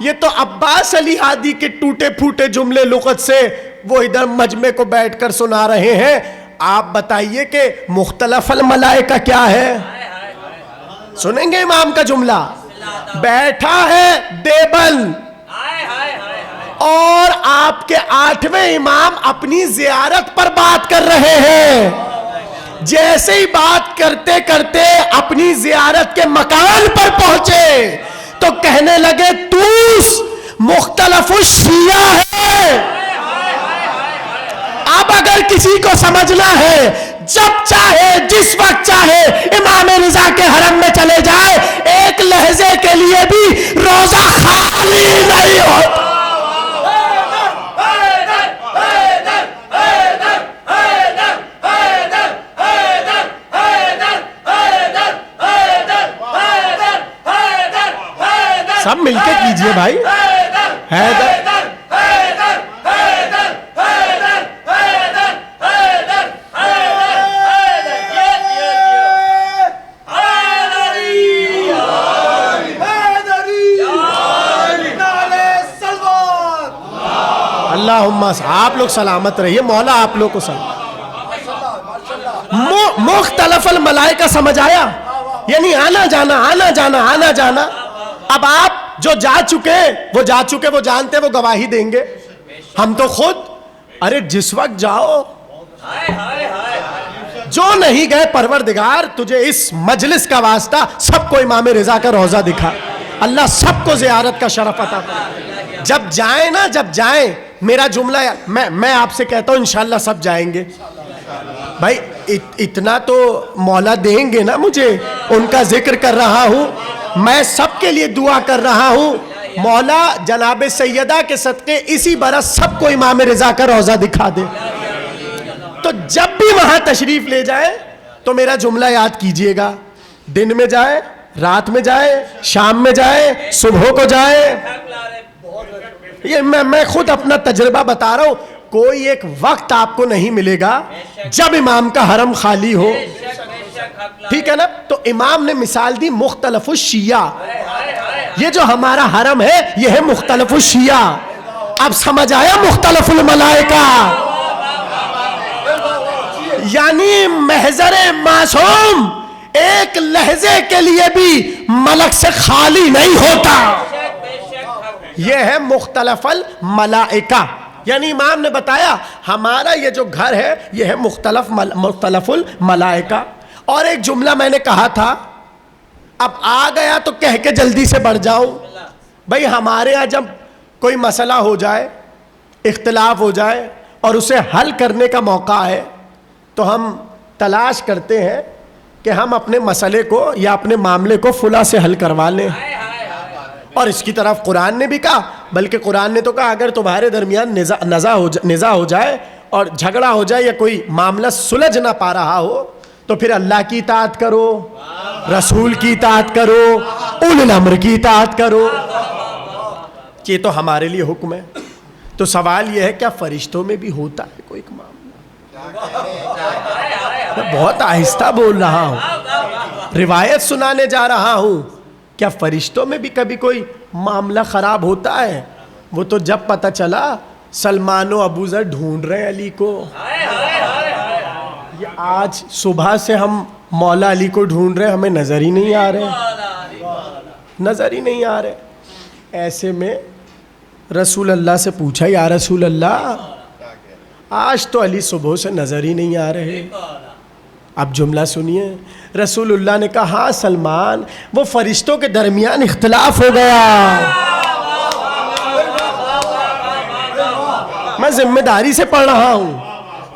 یہ تو عباس علی ہادی کے ٹوٹے پھوٹے جملے لغت سے وہ ادھر مجمع کو بیٹھ کر سنا رہے ہیں. آپ بتائیے کہ مختلف الملائکہ کیا ہے؟ سنیں گے امام کا جملہ. بیٹھا ہے دیوبند, اور آپ کے 8ویں امام اپنی زیارت پر بات کر رہے ہیں. جیسے ہی بات کرتے کرتے اپنی زیارت کے مکان پر پہنچے تو کہنے لگے توس مختلف الشیعہ ہے. اب اگر کسی کو سمجھنا ہے, جب چاہے جس وقت چاہے امام رضا کے حرم میں چلے جائے, ایک لہجے کے لیے بھی روزہ خالی نہیں ہوتا. سب مل کے کیجئے بھائی. حیدر اللہم آپ لوگ سلامت رہیے، مولا آپ لوگ کو سلامت۔ مختلف الملائکہ سمجھ آیا؟ یعنی آنا جانا آنا جانا آنا جانا۔ اب آپ جو جا چکے وہ جا چکے، وہ جانتے وہ گواہی دیں گے۔ ہم تو خود ارے جس وقت جاؤ، جو نہیں گئے پروردگار تجھے اس مجلس کا واسطہ سب کو امام رضا کا روضہ دکھا، اللہ سب کو زیارت کا شرف عطا فرمائے۔ جب جائیں نا، جب جائیں، میرا جملہ میں آپ سے کہتا ہوں انشاءاللہ سب جائیں گے بھائی، اتنا تو مولا دیں گے نا مجھے، ان کا ذکر کر رہا ہوں، میں سب کے لیے دعا کر رہا ہوں، مولا جناب سیدہ کے صدقے اسی برس سب کو امام رضا کا روضہ دکھا دے۔ تو جب بھی وہاں تشریف لے جائے تو میرا جملہ یاد کیجئے گا، دن میں جائے، رات میں جائے، شام میں جائے، صبح کو جائے۔ یہ میں خود اپنا تجربہ بتا رہا ہوں، کوئی ایک وقت آپ کو نہیں ملے گا جب امام کا حرم خالی ہو، ٹھیک ہے نا؟ تو امام نے مثال دی مختلف الشیعہ، یہ جو ہمارا حرم ہے یہ ہے مختلف الشیعہ۔ اب سمجھ آیا مختلف الملائکہ؟ یعنی محضر معصوم ایک لحظے کے لیے بھی ملک سے خالی نہیں ہوتا، یہ ہے مختلف الملائکہ۔ یعنی امام نے بتایا ہمارا یہ جو گھر ہے یہ ہے مختلف الملائکہ۔ اور ایک جملہ میں نے کہا تھا، اب آ گیا تو کہہ کے جلدی سے بڑھ جاؤں بھئی، ہمارے ہاں جب کوئی مسئلہ ہو جائے، اختلاف ہو جائے اور اسے حل کرنے کا موقع ہے تو ہم تلاش کرتے ہیں کہ ہم اپنے مسئلے کو یا اپنے معاملے کو فلاں سے حل کروا لیں، اور اس کی طرف قرآن نے بھی کہا، بلکہ قرآن نے تو کہا اگر تمہارے درمیان نزاع ہو جائے اور جھگڑا ہو جائے یا کوئی معاملہ سلجھ نہ پا رہا ہو تو پھر اللہ کی اطاعت کرو، رسول کی اطاعت کرو، اولی الامر کی اطاعت کرو۔ یہ تو ہمارے لیے حکم ہے۔ تو سوال یہ ہے کیا فرشتوں میں بھی ہوتا ہے کوئی معاملہ؟ میں بہت آہستہ بول رہا ہوں، روایت سنانے جا رہا ہوں، کیا فرشتوں میں بھی کبھی کوئی معاملہ خراب ہوتا ہے؟ وہ تو جب پتہ چلا سلمان و ابو ذر ڈھونڈ رہے ہیں علی کو، یہ آج صبح سے ہم مولا علی کو ڈھونڈ رہے ہیں، ہمیں نظر ہی نہیں آ رہے، نظر ہی نہیں آ رہے۔ ایسے میں رسول اللہ سے پوچھا، یا رسول اللہ آج تو علی صبح سے نظر ہی نہیں آ رہے۔ اب جملہ سنیے، رسول اللہ نے کہا ہاں سلمان، وہ فرشتوں کے درمیان اختلاف ہو گیا، میں ذمہ داری سے پڑھ رہا ہوں،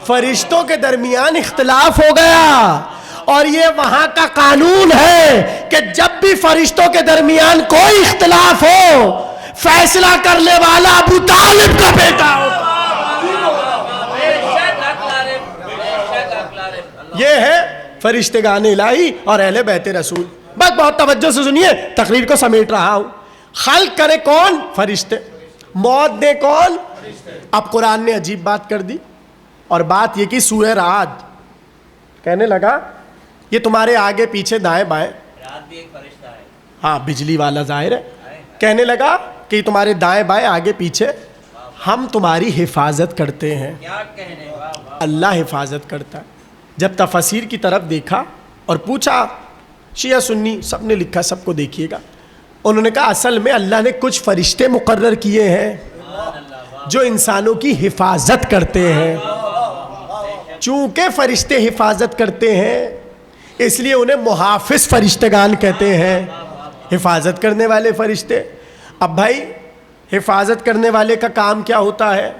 فرشتوں کے درمیان اختلاف ہو گیا، اور یہ وہاں کا قانون ہے کہ جب بھی فرشتوں کے درمیان کوئی اختلاف ہو، فیصلہ کرنے والا ابو طالب کا بیٹا ہوتا۔ یہ ہے فرشتگان الہی اور اہل بیت رسول۔ بس بہت توجہ سے سنیے، تقریر کو سمیٹ رہا ہوں۔ خلق کرے کون؟ فرشتے۔ موت دے کون؟ اب قرآن نے عجیب بات کر دی، اور بات یہ کہ سورہ رعد کہنے لگا یہ تمہارے آگے پیچھے دائیں بائیں، ہاں بجلی والا ظاہر ہے، کہنے لگا کہ تمہارے دائیں بائیں آگے پیچھے ہم تمہاری حفاظت کرتے ہیں۔ اللہ حفاظت کرتا ہے۔ جب تفاسیر کی طرف دیکھا اور پوچھا، شیعہ سنی سب نے لکھا، سب کو دیکھیے گا، انہوں نے کہا اصل میں اللہ نے کچھ فرشتے مقرر کیے ہیں جو انسانوں کی حفاظت کرتے ہیں۔ چونکہ فرشتے حفاظت کرتے ہیں اس لیے انہیں محافظ فرشتگان کہتے ہیں، حفاظت کرنے والے فرشتے۔ اب بھائی حفاظت کرنے والے کا کام کیا ہوتا ہے؟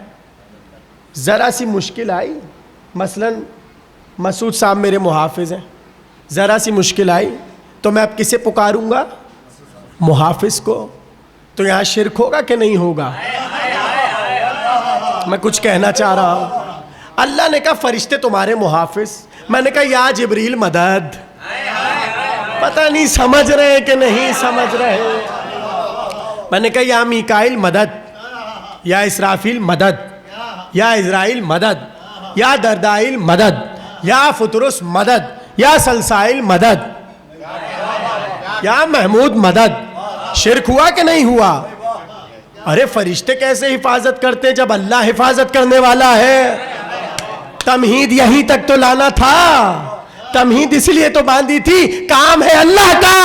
ذرا سی مشکل آئی، مثلاً مسعود صاحب میرے محافظ ہیں، ذرا سی مشکل آئی تو میں اب کسے پکاروں گا؟ محافظ کو۔ تو یہاں شرک ہوگا کہ نہیں ہوگا؟ میں کچھ کہنا چاہ رہا ہوں۔ اللہ نے کہا فرشتے تمہارے محافظ، میں نے کہا یا جبریل مدد، پتہ نہیں سمجھ رہے کہ نہیں سمجھ رہے، میں نے کہا یا میکائیل مدد، یا اسرافیل مدد، یا عزرائیل مدد، یا دردائیل مدد، یا فطرس مدد، یا سلسائل مدد، یا محمود مدد۔ شرک ہوا کہ نہیں ہوا؟ ارے فرشتے کیسے حفاظت کرتے جب اللہ حفاظت کرنے والا ہے؟ تمہید یہیں تک تو لانا تھا، تمہید اس لیے تو باندھی تھی، کام ہے اللہ کا،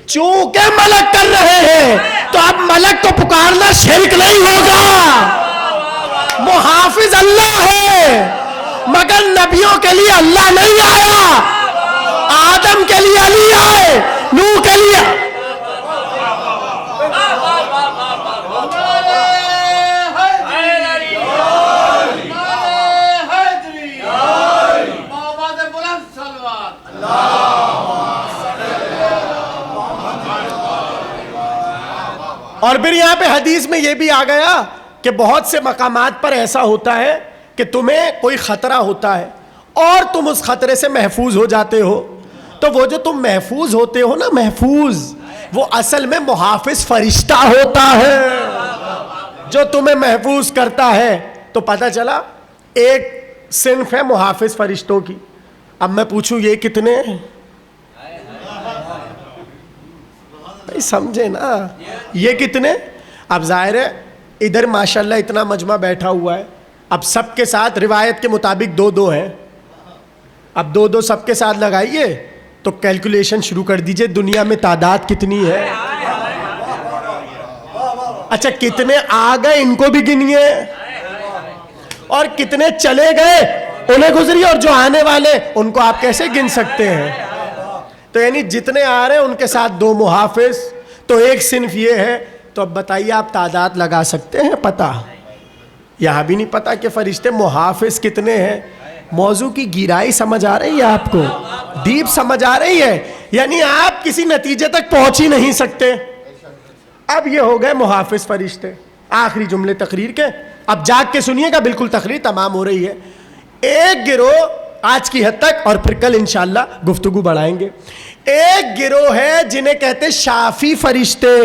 چونکہ ملک کر رہے ہیں تو اب ملک کو پکارنا شرک نہیں ہوگا۔ محافظ اللہ ہے، مگر نبیوں کے لیے اللہ نہیں آیا، آدم کے لیے علی آئے، نوح کے لیے اور پھر یہاں پہ حدیث میں یہ بھی آ گیا کہ بہت سے مقامات پر ایسا ہوتا ہے کہ تمہیں کوئی خطرہ ہوتا ہے اور تم اس خطرے سے محفوظ ہو جاتے ہو، تو وہ جو تم محفوظ ہوتے ہو نا، محفوظ، وہ اصل میں محافظ فرشتہ ہوتا ہے جو تمہیں محفوظ کرتا ہے۔ تو پتہ چلا ایک صنف ہے محافظ فرشتوں کی۔ اب میں پوچھوں یہ کتنے ہیں؟ بھائی سمجھے نا، یہ کتنے؟ اب ظاہر ہے ادھر ماشاءاللہ اتنا مجمع بیٹھا ہوا ہے، اب سب کے ساتھ روایت کے مطابق دو دو ہیں، اب دو دو سب کے ساتھ لگائیے تو کیلکولیشن شروع کر دیجئے دنیا میں تعداد کتنی ہے۔ اچھا کتنے آ گئے ان کو بھی گنیے، اور کتنے چلے گئے انہیں گزری، اور جو آنے والے ان کو آپ کیسے گن سکتے ہیں؟ تو یعنی جتنے آ رہے ہیں ان کے ساتھ دو محافظ، تو ایک صنف یہ ہے۔ تو اب بتائیے آپ تعداد لگا سکتے ہیں؟ پتہ یہاں بھی نہیں پتا کہ فرشتے محافظ کتنے ہیں۔ موضوع کی گہرائی سمجھ آ رہی ہے آپ کو؟ ڈیپ سمجھ آ رہی ہے؟ یعنی آپ کسی نتیجے تک پہنچ ہی نہیں سکتے۔ اب یہ ہو گئے محافظ فرشتے، آخری جملے تقریر کے۔ اب جاگ کے سنیے گا، بالکل تقریر تمام ہو رہی ہے۔ ایک گروہ آج کی حد تک، اور پھر کل انشاءاللہ گفتگو بڑھائیں گے۔ ایک گروہ ہے جنہیں کہتے شافی فرشتے۔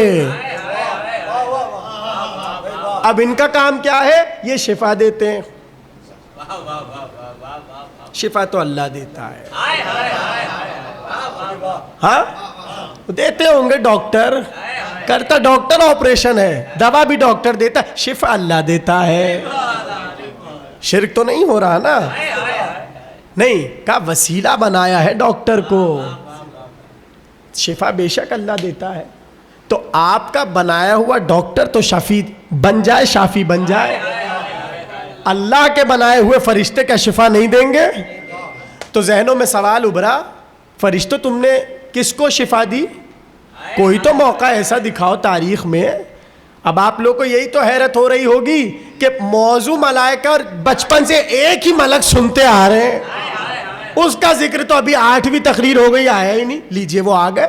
اب ان کا کام کیا ہے؟ یہ شفا دیتے ہیں۔ شفا تو اللہ دیتا ہے، ہاں دیتے ہوں گے، ڈاکٹر کرتا، ڈاکٹر آپریشن ہے، دوا بھی ڈاکٹر دیتا ہے، شفا اللہ دیتا ہے۔ شرک تو نہیں ہو رہا نا؟ نہیں، کا وسیلہ بنایا ہے ڈاکٹر کو، شفا بے شک اللہ دیتا ہے۔ تو آپ کا بنایا ہوا ڈاکٹر تو شفیع بن جائے، شافی بن جائے، اللہ کے بنائے ہوئے فرشتے کا شفا نہیں دیں گے؟ تو ذہنوں میں سوال ابھرا، فرشتوں تم نے کس کو شفا دی؟ کوئی تو موقع ایسا دکھاؤ تاریخ میں۔ اب آپ لوگ کو یہی تو حیرت ہو رہی ہوگی کہ موضوع ملائکہ اور بچپن سے ایک ہی ملک سنتے آ رہے ہیں، اس کا ذکر تو ابھی 8ویں تقریر ہو گئی، آیا ہی نہیں، لیجئے وہ آ گئے۔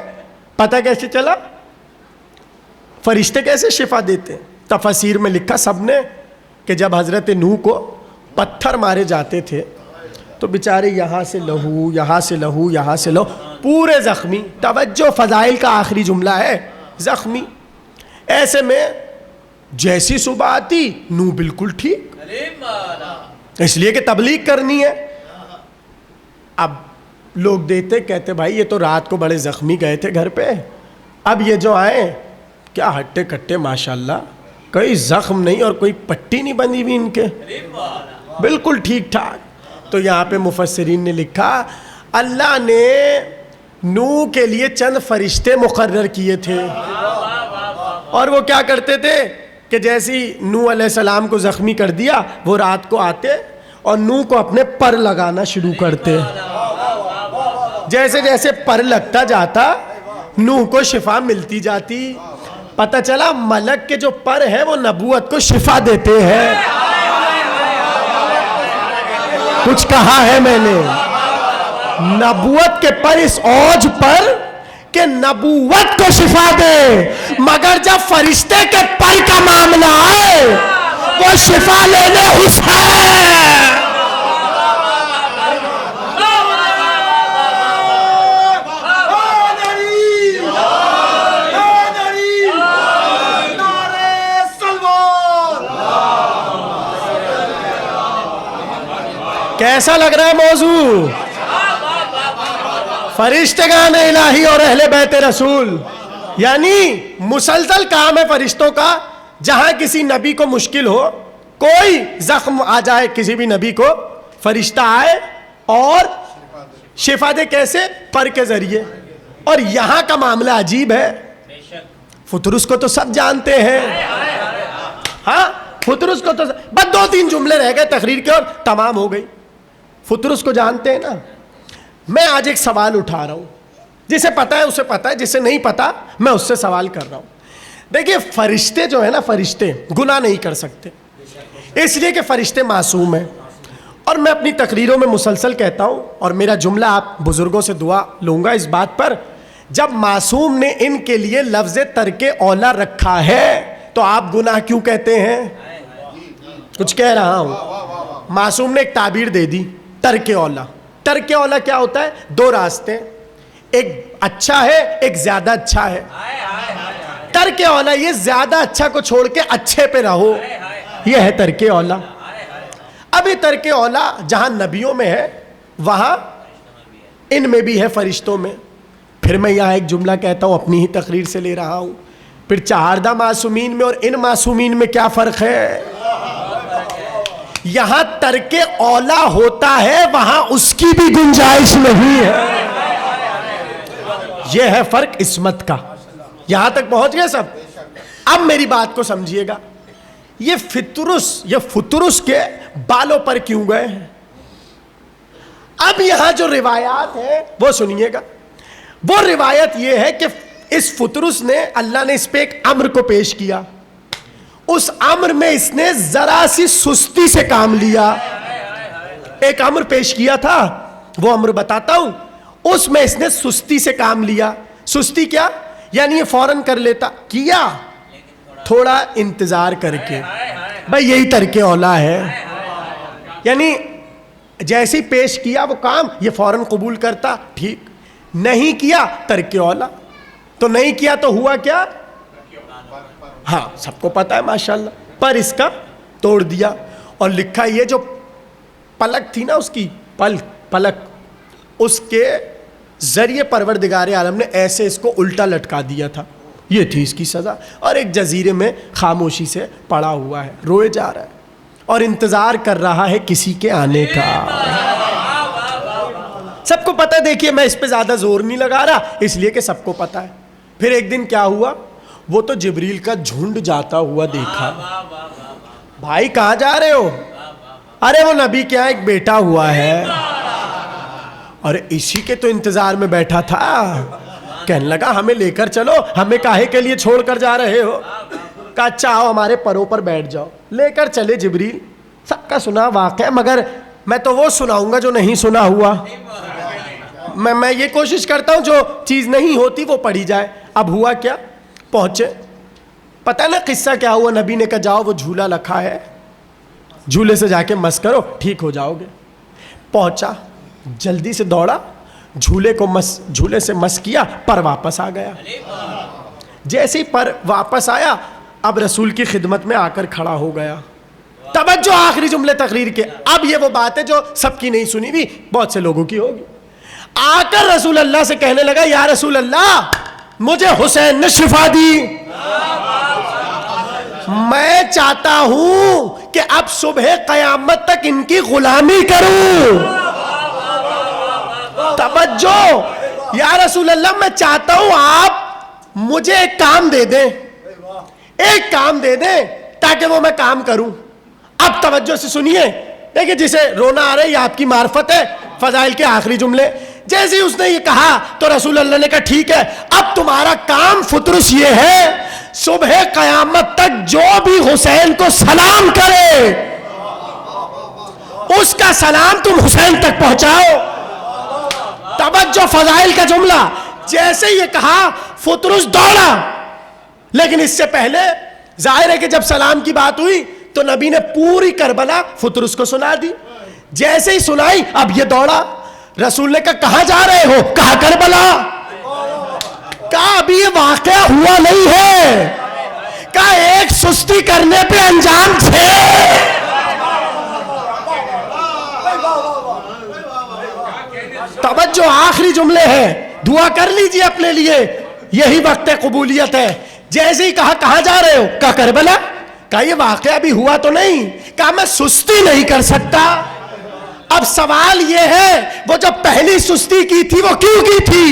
پتہ کیسے چلا فرشتے کیسے شفا دیتے ہیں؟ تفسیر میں لکھا سب نے کہ جب حضرت نوح کو پتھر مارے جاتے تھے تو بیچارے یہاں سے لہو، یہاں سے لہو، یہاں سے لہو، پورے زخمی۔ توجہ، فضائل کا آخری جملہ ہے، زخمی۔ ایسے میں جیسی صبح آتی نوح بالکل ٹھیک، اس لیے کہ تبلیغ کرنی ہے۔ اب لوگ دیتے، کہتے بھائی یہ تو رات کو بڑے زخمی گئے تھے گھر پہ، اب یہ جو آئے کیا ہٹے کٹے ماشاءاللہ، کوئی زخم نہیں اور کوئی پٹی نہیں بندھی ہوئی ان کے، بالکل ٹھیک ٹھاک۔ تو یہاں پہ مفسرین نے لکھا اللہ نے نوح کے لیے چند فرشتے مقرر کیے تھے، اور وہ کیا کرتے تھے کہ جیسی نوح علیہ السلام کو زخمی کر دیا، وہ رات کو آتے اور نوح کو اپنے پر لگانا شروع کرتے۔ جیسے جیسے پر لگتا جاتا نوح کو شفا ملتی جاتی۔ پتہ چلا ملک کے جو پر ہیں وہ نبوت کو شفا دیتے ہیں۔ کچھ کہا ہے میں نے؟ نبوت کے پر اس اوج پر کہ نبوت کو شفا دے، مگر جب فرشتے کے پر کا معاملہ آئے وہ شفا لینے حسین۔ کیسا لگ رہا ہے موضوع؟ فرشتگان الہی اور اہل بیت رسول یعنی مسلسل کام ہے فرشتوں کا، جہاں کسی نبی کو مشکل ہو، کوئی زخم آ جائے کسی بھی نبی کو، فرشتہ آئے اور شفا دے. کیسے؟ پر کے ذریعے. اور یہاں کا معاملہ عجیب ہے. فطرس کو تو سب جانتے ہیں، ہاں فطرس کو تو بس 2-3 جملے رہ گئے تقریر کے اور تمام ہو گئی. فطرس کو جانتے ہیں نا. میں آج ایک سوال اٹھا رہا ہوں، جسے پتا ہے اسے پتا ہے، جسے نہیں پتا میں اس سے سوال کر رہا ہوں. دیکھیے فرشتے جو ہیں نا، فرشتے گناہ نہیں کر سکتے، اس لیے کہ فرشتے معصوم ہیں. اور میں اپنی تقریروں میں مسلسل کہتا ہوں، اور میرا جملہ آپ بزرگوں سے دعا لوں گا اس بات پر، جب معصوم نے ان کے لیے لفظ ترک اولا رکھا ہے تو آپ گناہ کیوں کہتے ہیں؟ کچھ کہہ رہا ہوں. معصوم نے ایک تعبیر دے دی، ترک اولا. ترک اولا کیا ہوتا ہے؟ 2 راستے، ایک اچھا ہے ایک زیادہ اچھا ہے. ترک اولا یہ زیادہ اچھا کو چھوڑ کے اچھے پہ رہو، یہ ہے ترک اولا. ابھی ترک اولا جہاں نبیوں میں ہے وہاں ان میں بھی ہے، فرشتوں میں. پھر میں یہاں ایک جملہ کہتا ہوں، اپنی ہی تقریر سے لے رہا ہوں، پھر چہاردہ معصومین میں اور ان معصومین میں کیا فرق ہے؟ یہاں ترک اولا ہوتا ہے، وہاں اس کی بھی گنجائش نہیں ہے. یہ ہے فرق عصمت کا. یہاں تک پہنچ گئے سب؟ اب میری بات کو سمجھیے گا. یہ فطرس کے بالوں پر کیوں گئے ہیں؟ اب یہاں جو روایات ہے وہ سنیے گا. وہ روایت یہ ہے کہ اس فطرس نے، اللہ نے اس پہ ایک امر کو پیش کیا، اس امر میں اس نے ذرا سی سستی سے کام لیا. ایک امر پیش کیا تھا، وہ امر بتاتا ہوں، اس میں اس نے سستی سے کام لیا. سستی کیا؟ یعنی یہ فوراً کر لیتا، کیا تھوڑا انتظار کر کے. بھائی یہی ترک اولا ہے. یعنی جیسے پیش کیا وہ کام، یہ فوراً قبول کرتا، ٹھیک. نہیں کیا، ترک اولا. تو نہیں کیا تو ہوا کیا؟ ہاں سب کو پتا ہے ماشاءاللہ. پر اس کا توڑ دیا اور لکھا یہ جو پلک تھی نا، اس کی پلک، اس کے ذریعے پروردگار عالم نے ایسے اس کو الٹا لٹکا دیا تھا. یہ تھی اس کی سزا. اور ایک جزیرے میں خاموشی سے پڑا ہوا ہے، روئے جا رہا ہے اور انتظار کر رہا ہے کسی کے آنے کا. سب کو پتہ. دیکھیے میں اس پہ زیادہ زور نہیں لگا رہا، اس لیے کہ سب کو پتہ ہے. پھر ایک دن کیا ہوا، وہ تو جبریل کا جھنڈ جاتا ہوا دیکھا. بھائی کہاں جا رہے ہو؟ ارے وہ نبی کے یہاں ایک بیٹا ہوا ہے. اور اسی کے تو انتظار میں بیٹھا تھا. کہنے لگا ہمیں لے کر چلو، ہمیں کاہے کے لیے چھوڑ کر جا رہے ہو؟ کہا اچھا آؤ ہمارے پروں پر بیٹھ جاؤ. لے کر چلے جبریل. سب کا سنا واقعہ، مگر میں تو وہ سناؤں گا جو نہیں سنا ہوا. میں یہ کوشش کرتا ہوں جو چیز نہیں ہوتی وہ پڑھی جائے. اب ہوا کیا، پہنچے. پتہ نا قصہ کیا ہوا؟ نبی نے کہا جاؤ وہ جھولا رکھا ہے، جھولے سے جا کے مس کرو، ٹھیک ہو جاؤ گے. پہنچا، جلدی سے دوڑا، جھولے سے مس کیا، پر واپس آ گیا. جیسے ہی پر واپس آیا، اب رسول کی خدمت میں آ کر کھڑا ہو گیا. توجہ آخری جملے تقریر کے. اب یہ وہ بات ہے جو سب کی نہیں سنی ہوئی، بہت سے لوگوں کی ہوگی. آ کر رسول اللہ سے کہنے لگا یا رسول اللہ مجھے حسین نے شفا دی، میں چاہتا ہوں کہ اب صبح قیامت تک ان کی غلامی کروں. توجہ، یا رسول اللہ میں چاہتا ہوں آپ مجھے ایک کام دے دیں، ایک کام دے دیں تاکہ وہ میں کام کروں. اب توجہ سے سنیے. دیکھیں جسے رونا آ رہا ہے یہ آپ کی معرفت ہے. فضائل کے آخری جملے. جیسے اس نے یہ کہا تو رسول اللہ نے کہا ٹھیک ہے، اب تمہارا کام فطرس یہ ہے، صبح قیامت تک جو بھی حسین کو سلام کرے اس کا سلام تم حسین تک پہنچاؤ. توجہ، فضائل کا جملہ. جیسے یہ کہا فطرس دوڑا. لیکن اس سے پہلے ظاہر ہے کہ جب سلام کی بات ہوئی تو نبی نے پوری کربلا فطرس کو سنا دی. جیسے ہی سنائی اب یہ دوڑا. رسول نے کہا کہاں جا رہے ہو؟ کہا کربلا. کہا ابھی یہ واقعہ ہوا نہیں ہے، کہا ایک سستی کرنے پہ انجام تھے. توجہ، آخری جملے ہیں، دعا کر لیجئے اپنے لیے. یہی وقت قبولیت ہے. جیسے ہی کہا کہاں جا رہے ہو؟ کہا کربلا. کہا یہ واقعہ ابھی ہوا تو نہیں؟ کہا میں سستی نہیں کر سکتا. اب سوال یہ ہے وہ جب پہلی سستی کی تھی وہ کیوں کی تھی؟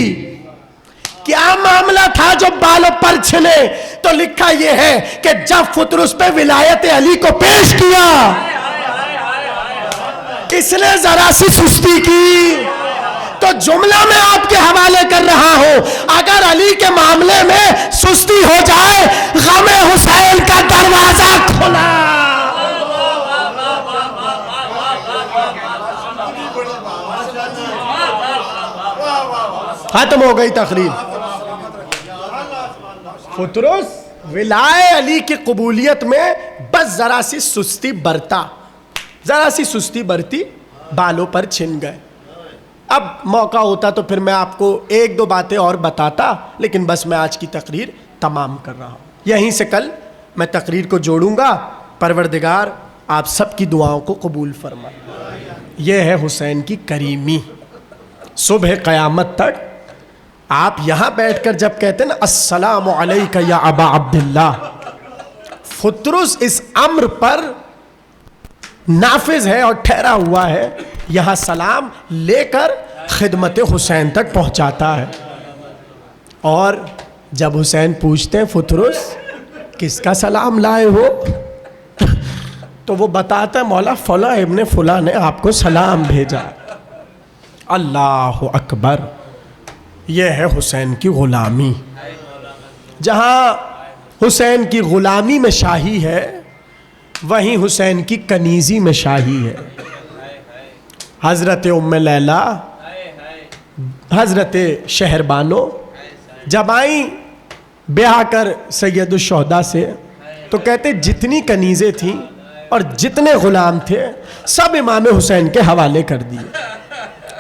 کیا معاملہ تھا جو بالوں پر چھنے؟ تو لکھا یہ ہے کہ جب فطرس پہ ولایت علی کو پیش کیا اس نے ذرا سی سستی کی. تو جملہ میں آپ کے حوالے کر رہا ہوں, اگر علی کے معاملے میں سستی ہو جائے غم حسین کا دروازہ کھلا. ختم ہو گئی تقریر. فطرس ولائے علی کی قبولیت میں بس ذرا سی سستی برتا, ذرا سی سستی برتی, بالوں پر چھن گئے. اب موقع ہوتا تو پھر میں آپ کو ایک دو باتیں اور بتاتا, لیکن بس میں آج کی تقریر تمام کر رہا ہوں. یہیں سے کل میں تقریر کو جوڑوں گا. پروردگار آپ سب کی دعاؤں کو قبول فرمائے. یہ ہے حسین کی کریمی. صبح قیامت تک آپ یہاں بیٹھ کر جب کہتے ہیں نا السلام علیکہ یا ابا عبداللہ, فطرس اس امر پر نافذ ہے اور ٹھہرا ہوا ہے, یہاں سلام لے کر خدمت حسین تک پہنچاتا ہے. اور جب حسین پوچھتے ہیں فطرس کس کا سلام لائے ہو, تو وہ بتاتا ہے مولا فلاں ابن فلاں نے آپ کو سلام بھیجا. اللہ اکبر. یہ ہے حسین کی غلامی. جہاں حسین کی غلامی میں شاہی ہے وہیں حسین کی کنیزی میں شاہی ہے. حضرت ام لیلا, حضرت شہر بانو جب آئیں بیاہ کر سید الشہداء سے, تو کہتے جتنی کنیزیں تھیں اور جتنے غلام تھے سب امام حسین کے حوالے کر دیے.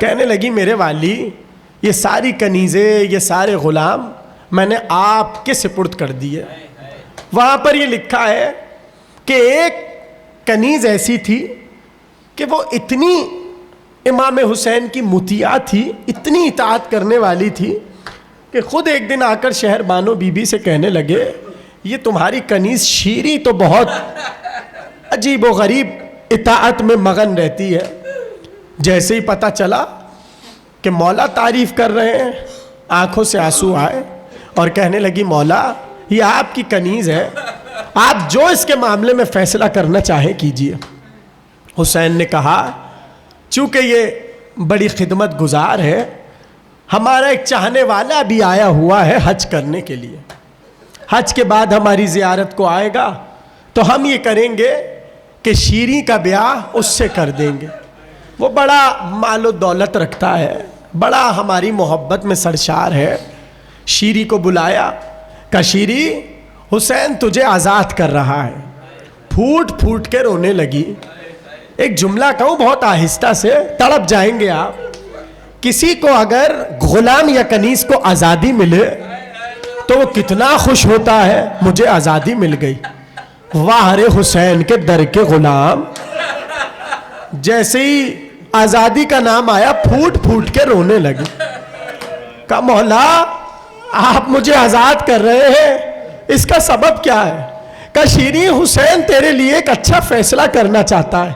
کہنے لگی میرے والی یہ ساری کنیزیں, یہ سارے غلام میں نے آپ کے سپرد کر دیے. وہاں پر یہ لکھا ہے کہ ایک کنیز ایسی تھی کہ وہ اتنی امام حسین کی مطیع تھی, اتنی اطاعت کرنے والی تھی کہ خود ایک دن آ کر شہر بانو بی بی سے کہنے لگے یہ تمہاری کنیز شیری تو بہت عجیب و غریب اطاعت میں مغن رہتی ہے. جیسے ہی پتہ چلا کہ مولا تعریف کر رہے ہیں, آنکھوں سے آنسو آئے اور کہنے لگی مولا یہ آپ کی کنیز ہے, آپ جو اس کے معاملے میں فیصلہ کرنا چاہیں کیجئے. حسین نے کہا چونکہ یہ بڑی خدمت گزار ہے, ہمارا ایک چاہنے والا بھی آیا ہوا ہے حج کرنے کے لیے, حج کے بعد ہماری زیارت کو آئے گا تو ہم یہ کریں گے کہ شیریں کا بیاہ اس سے کر دیں گے. وہ بڑا مال و دولت رکھتا ہے, بڑا ہماری محبت میں سرشار ہے. شیری کو بلایا, کہا شیری حسین تجھے آزاد کر رہا ہے. پھوٹ پھوٹ کے رونے لگی. ایک جملہ کہوں بہت آہستہ سے, تڑپ جائیں گے آپ. کسی کو اگر غلام یا کنیز کو آزادی ملے تو وہ کتنا خوش ہوتا ہے, مجھے آزادی مل گئی. واہ رے حسین کے در کے غلام. جیسے ہی آزادی کا نام آیا پھوٹ پھوٹ کے رونے لگے. کہا مولا آپ مجھے آزاد کر رہے ہیں, اس کا سبب کیا ہے؟ کہا شیریں حسین تیرے لیے ایک اچھا فیصلہ کرنا چاہتا ہے.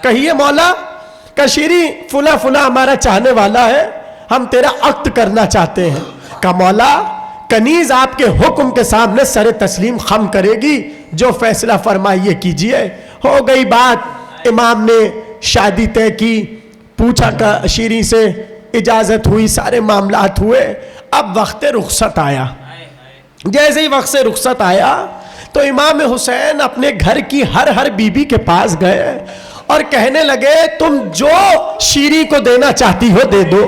کہیے مولا. کہا شیریں فلاں فلاں ہمارا چاہنے والا ہے, ہم تیرا عقد کرنا چاہتے ہیں. کہا مولا کنیز آپ کے حکم کے سامنے سر تسلیم خم کرے گی, جو فیصلہ فرمائیے کیجئے. ہو گئی بات, امام نے شادی طے کی, پوچھا کہ شیریں سے اجازت ہوئی, سارے معاملات ہوئے. اب وقت رخصت آیا. جیسے ہی وقت سے رخصت آیا تو امام حسین اپنے گھر کی ہر بیوی کے پاس گئے اور کہنے لگے تم جو شیریں کو دینا چاہتی ہو دے دو.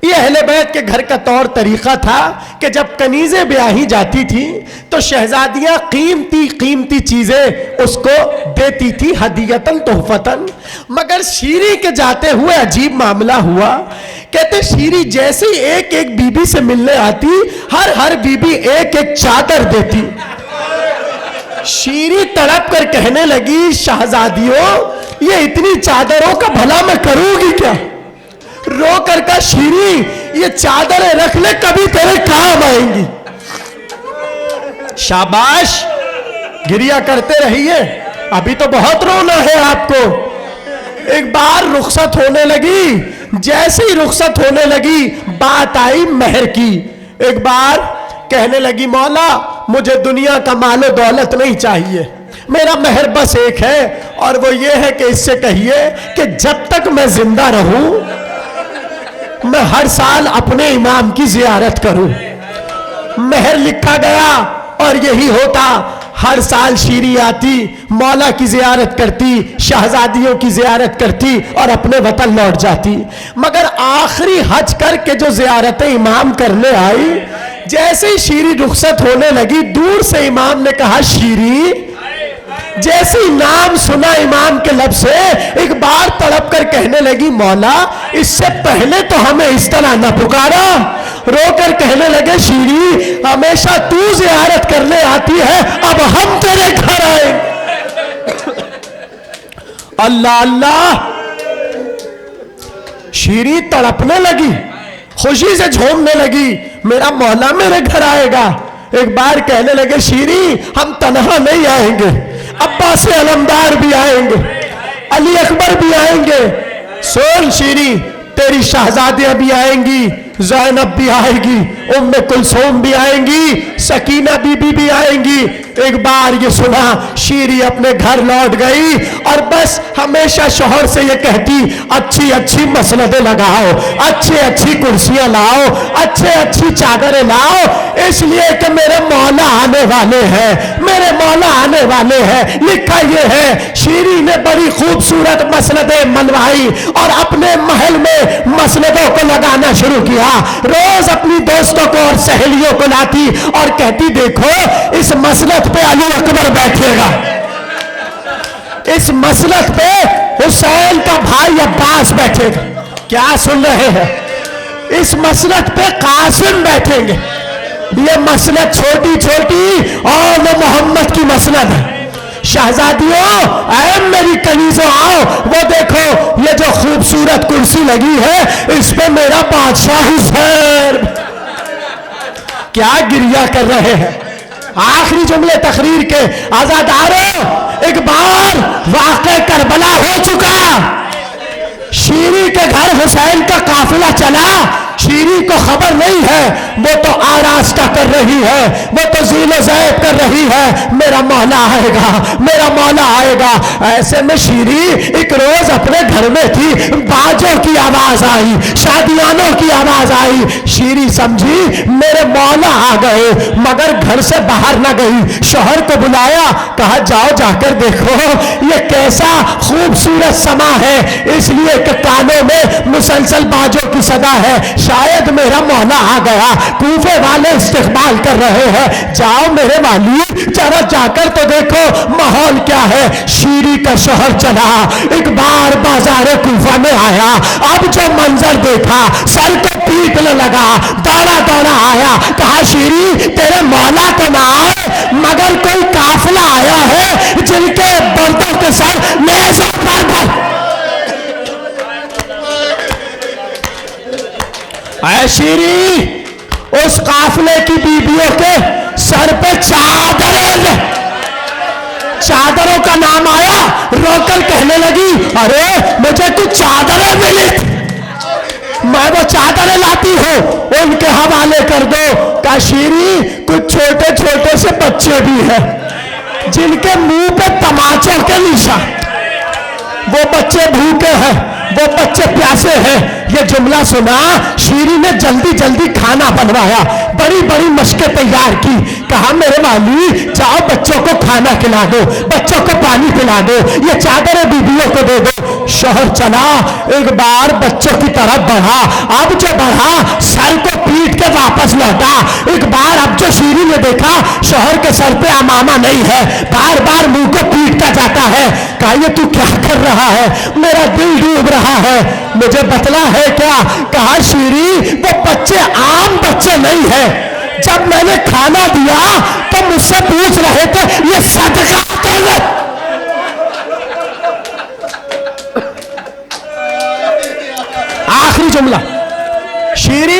یہ اہل بیت کے گھر کا طور طریقہ تھا کہ جب کنیزیں بیاہی جاتی تھیں تو شہزادیاں قیمتی قیمتی چیزیں اس کو دیتی تھی ہدیتاً تحفتاً. مگر شیریں کے جاتے ہوئے عجیب معاملہ ہوا. کہتے شیریں جیسے ایک ایک بی بی سے ملنے آتی ہر بی بی ایک ایک چادر دیتی. شیریں تڑپ کر کہنے لگی شہزادیوں یہ اتنی چادروں کا بھلا میں کروں گی کیا؟ رو کر کا شیریں یہ چادریں رکھ لے کبھی تیرے کام آئیں گی. شاباش, گریا کرتے رہیے, ابھی تو بہت رونا ہے آپ کو. ایک بار رخصت ہونے لگی, جیسے ہی رخصت ہونے لگی بات آئی مہر کی. ایک بار کہنے لگی مولا مجھے دنیا کا مال و دولت نہیں چاہیے, میرا مہر بس ایک ہے اور وہ یہ ہے کہ اس سے کہیے کہ جب تک میں زندہ رہوں میں ہر سال اپنے امام کی زیارت کروں. مہر لکھا گیا اور یہی ہوتا. ہر سال شیری آتی, مولا کی زیارت کرتی, شہزادیوں کی زیارت کرتی اور اپنے وطن لوٹ جاتی. مگر آخری حج کر کے جو زیارت امام کرنے آئی, جیسے ہی شیری رخصت ہونے لگی دور سے امام نے کہا شیری. جیسے ہی نام سنا امام کے لب سے ایک بار تڑپ کر کہنے لگی مولا اس سے پہلے تو ہمیں اس طرح نہ پکارا. رو کر کہنے لگے شیری ہمیشہ تو زیارت کرنے آتی ہے, اب ہم تیرے گھر آئیں. اللہ اللہ. شیری تڑپنے لگی, خوشی سے جھومنے لگی, میرا مولا میرے گھر آئے گا. ایک بار کہنے لگے شیری ہم تنہا نہیں آئیں گے, عباس علمدار بھی آئیں گے, علی اکبر بھی آئیں گے. سن شیری تیری شہزادیاں بھی آئیں گی, زینب بھی آئے گی, ام کلثوم بھی آئیں گی, سکینہ بی بی بھی آئیں گی. ایک بار یہ سنا شیری اپنے گھر لوٹ گئی اور بس ہمیشہ شوہر سے یہ کہتی اچھی اچھی مسندیں لگاؤ, اچھی اچھی کرسیاں لاؤ, اچھے اچھی چادریں لاؤ, اس لیے کہ میرے مولا آنے والے ہیں, میرے مولا آنے والے ہیں. لکھا یہ ہے شیری نے بڑی خوبصورت مسندیں منوائی اور اپنے محل میں مسندوں کو لگانا شروع کیا. روز اپنی دوستوں کو اور سہیلیوں کو لاتی اور کہتی دیکھو اس مسند پہ علی اکبر بیٹھے گا, اس مسند پہ حسین کا بھائی عباس بیٹھے گا. کیا سن رہے ہیں؟ اس مسند پہ قاسم بیٹھیں گے. یہ مسند چھوٹی چھوٹی اور وہ محمد کی مسند ہے. شہزادیوں اے میری کنیزوں آؤ, وہ دیکھو یہ جو خوبصورت کرسی لگی ہے اس پہ میرا بادشاہ حسین. کیا گریہ کر رہے ہیں؟ آخری جملے تقریر کے. آزاداروں ایک بار واقع کربلا ہو چکا, شیری کے گھر حسین کا قافلہ چلا, شیری کو خبر نہیں ہے, وہ تو آراستہ کر رہی ہے, وہ تو زیل و زیب کر رہی ہے, میرا مولا آئے گا, میرا مولا آئے گا. ایسے میں شیری ایک روز اپنے گھر میں تھی, باجوں کی آواز آئی, شادیانوں کی آواز آئی. شیری سمجھی میرے مولا آ گئے, مگر گھر سے باہر نہ گئی. شوہر کو بلایا, کہا جاؤ جا کر دیکھو یہ کیسا خوبصورت سما ہے, اس لیے کہ کانوں میں مسلسل باجوں کی صدا ہے, شاید میرا مولا آ گیا. کوفے والے استقبال کر رہے ہیں, جاؤ میرے والی ذرا جا کر تو دیکھو ماحول کیا ہے. شیری کا شوہر چلا, ایک بار بازار کوفہ میں آیا, اب جو منظر دیکھا سر کو پیٹنے لگا, دوڑا دوڑا آیا, کہا شیری تیرے مولا تو نہ آئے مگر کوئی قافلہ آیا ہے جن کے بردوں کے سر نیزوں پر اے شیری اس قافلے کی بیبیوں کے سر پہ چادروں کا نام آیا. رو کر کہنے لگی ارے مجھے کچھ چادریں ملی, میں وہ چادریں لاتی ہوں, ان کے حوالے کر دو. کہ شیری کچھ چھوٹے چھوٹے سے بچے بھی ہیں جن کے منہ پہ تماچے کے نشان, وہ بچے بھوکے ہیں, وہ بچے پیاسے ہیں. یہ جملہ سنا شیری نے جلدی جلدی کھانا بنوایا, بڑی بڑی مشقیں تیار کی. کہا میرے والی جاؤ بچوں کو کھانا کھلا دو, بچوں کو پانی پلا دو, یہ چادریں بیویوں کو دے دو. شوہر چلا, ایک بار بچوں کی طرف بڑھا, اب جو بڑھا سر کو پیٹ کے واپس لوٹا. ایک بار اب جو شیری نے دیکھا شوہر کے سر پہ امامہ نہیں ہے, بار بار منہ کو پیٹتا جاتا ہے. کہا یہ تو کیا کر رہا ہے, میرا دل ڈوب رہا ہے, مجھے بتلا ہے کیا. کہا شیری وہ بچے عام بچے نہیں ہیں, جب میں نے کھانا دیا تو مجھ سے پوچھ رہے تھے یہ صدقہ کیسے. آخری جملہ, شیری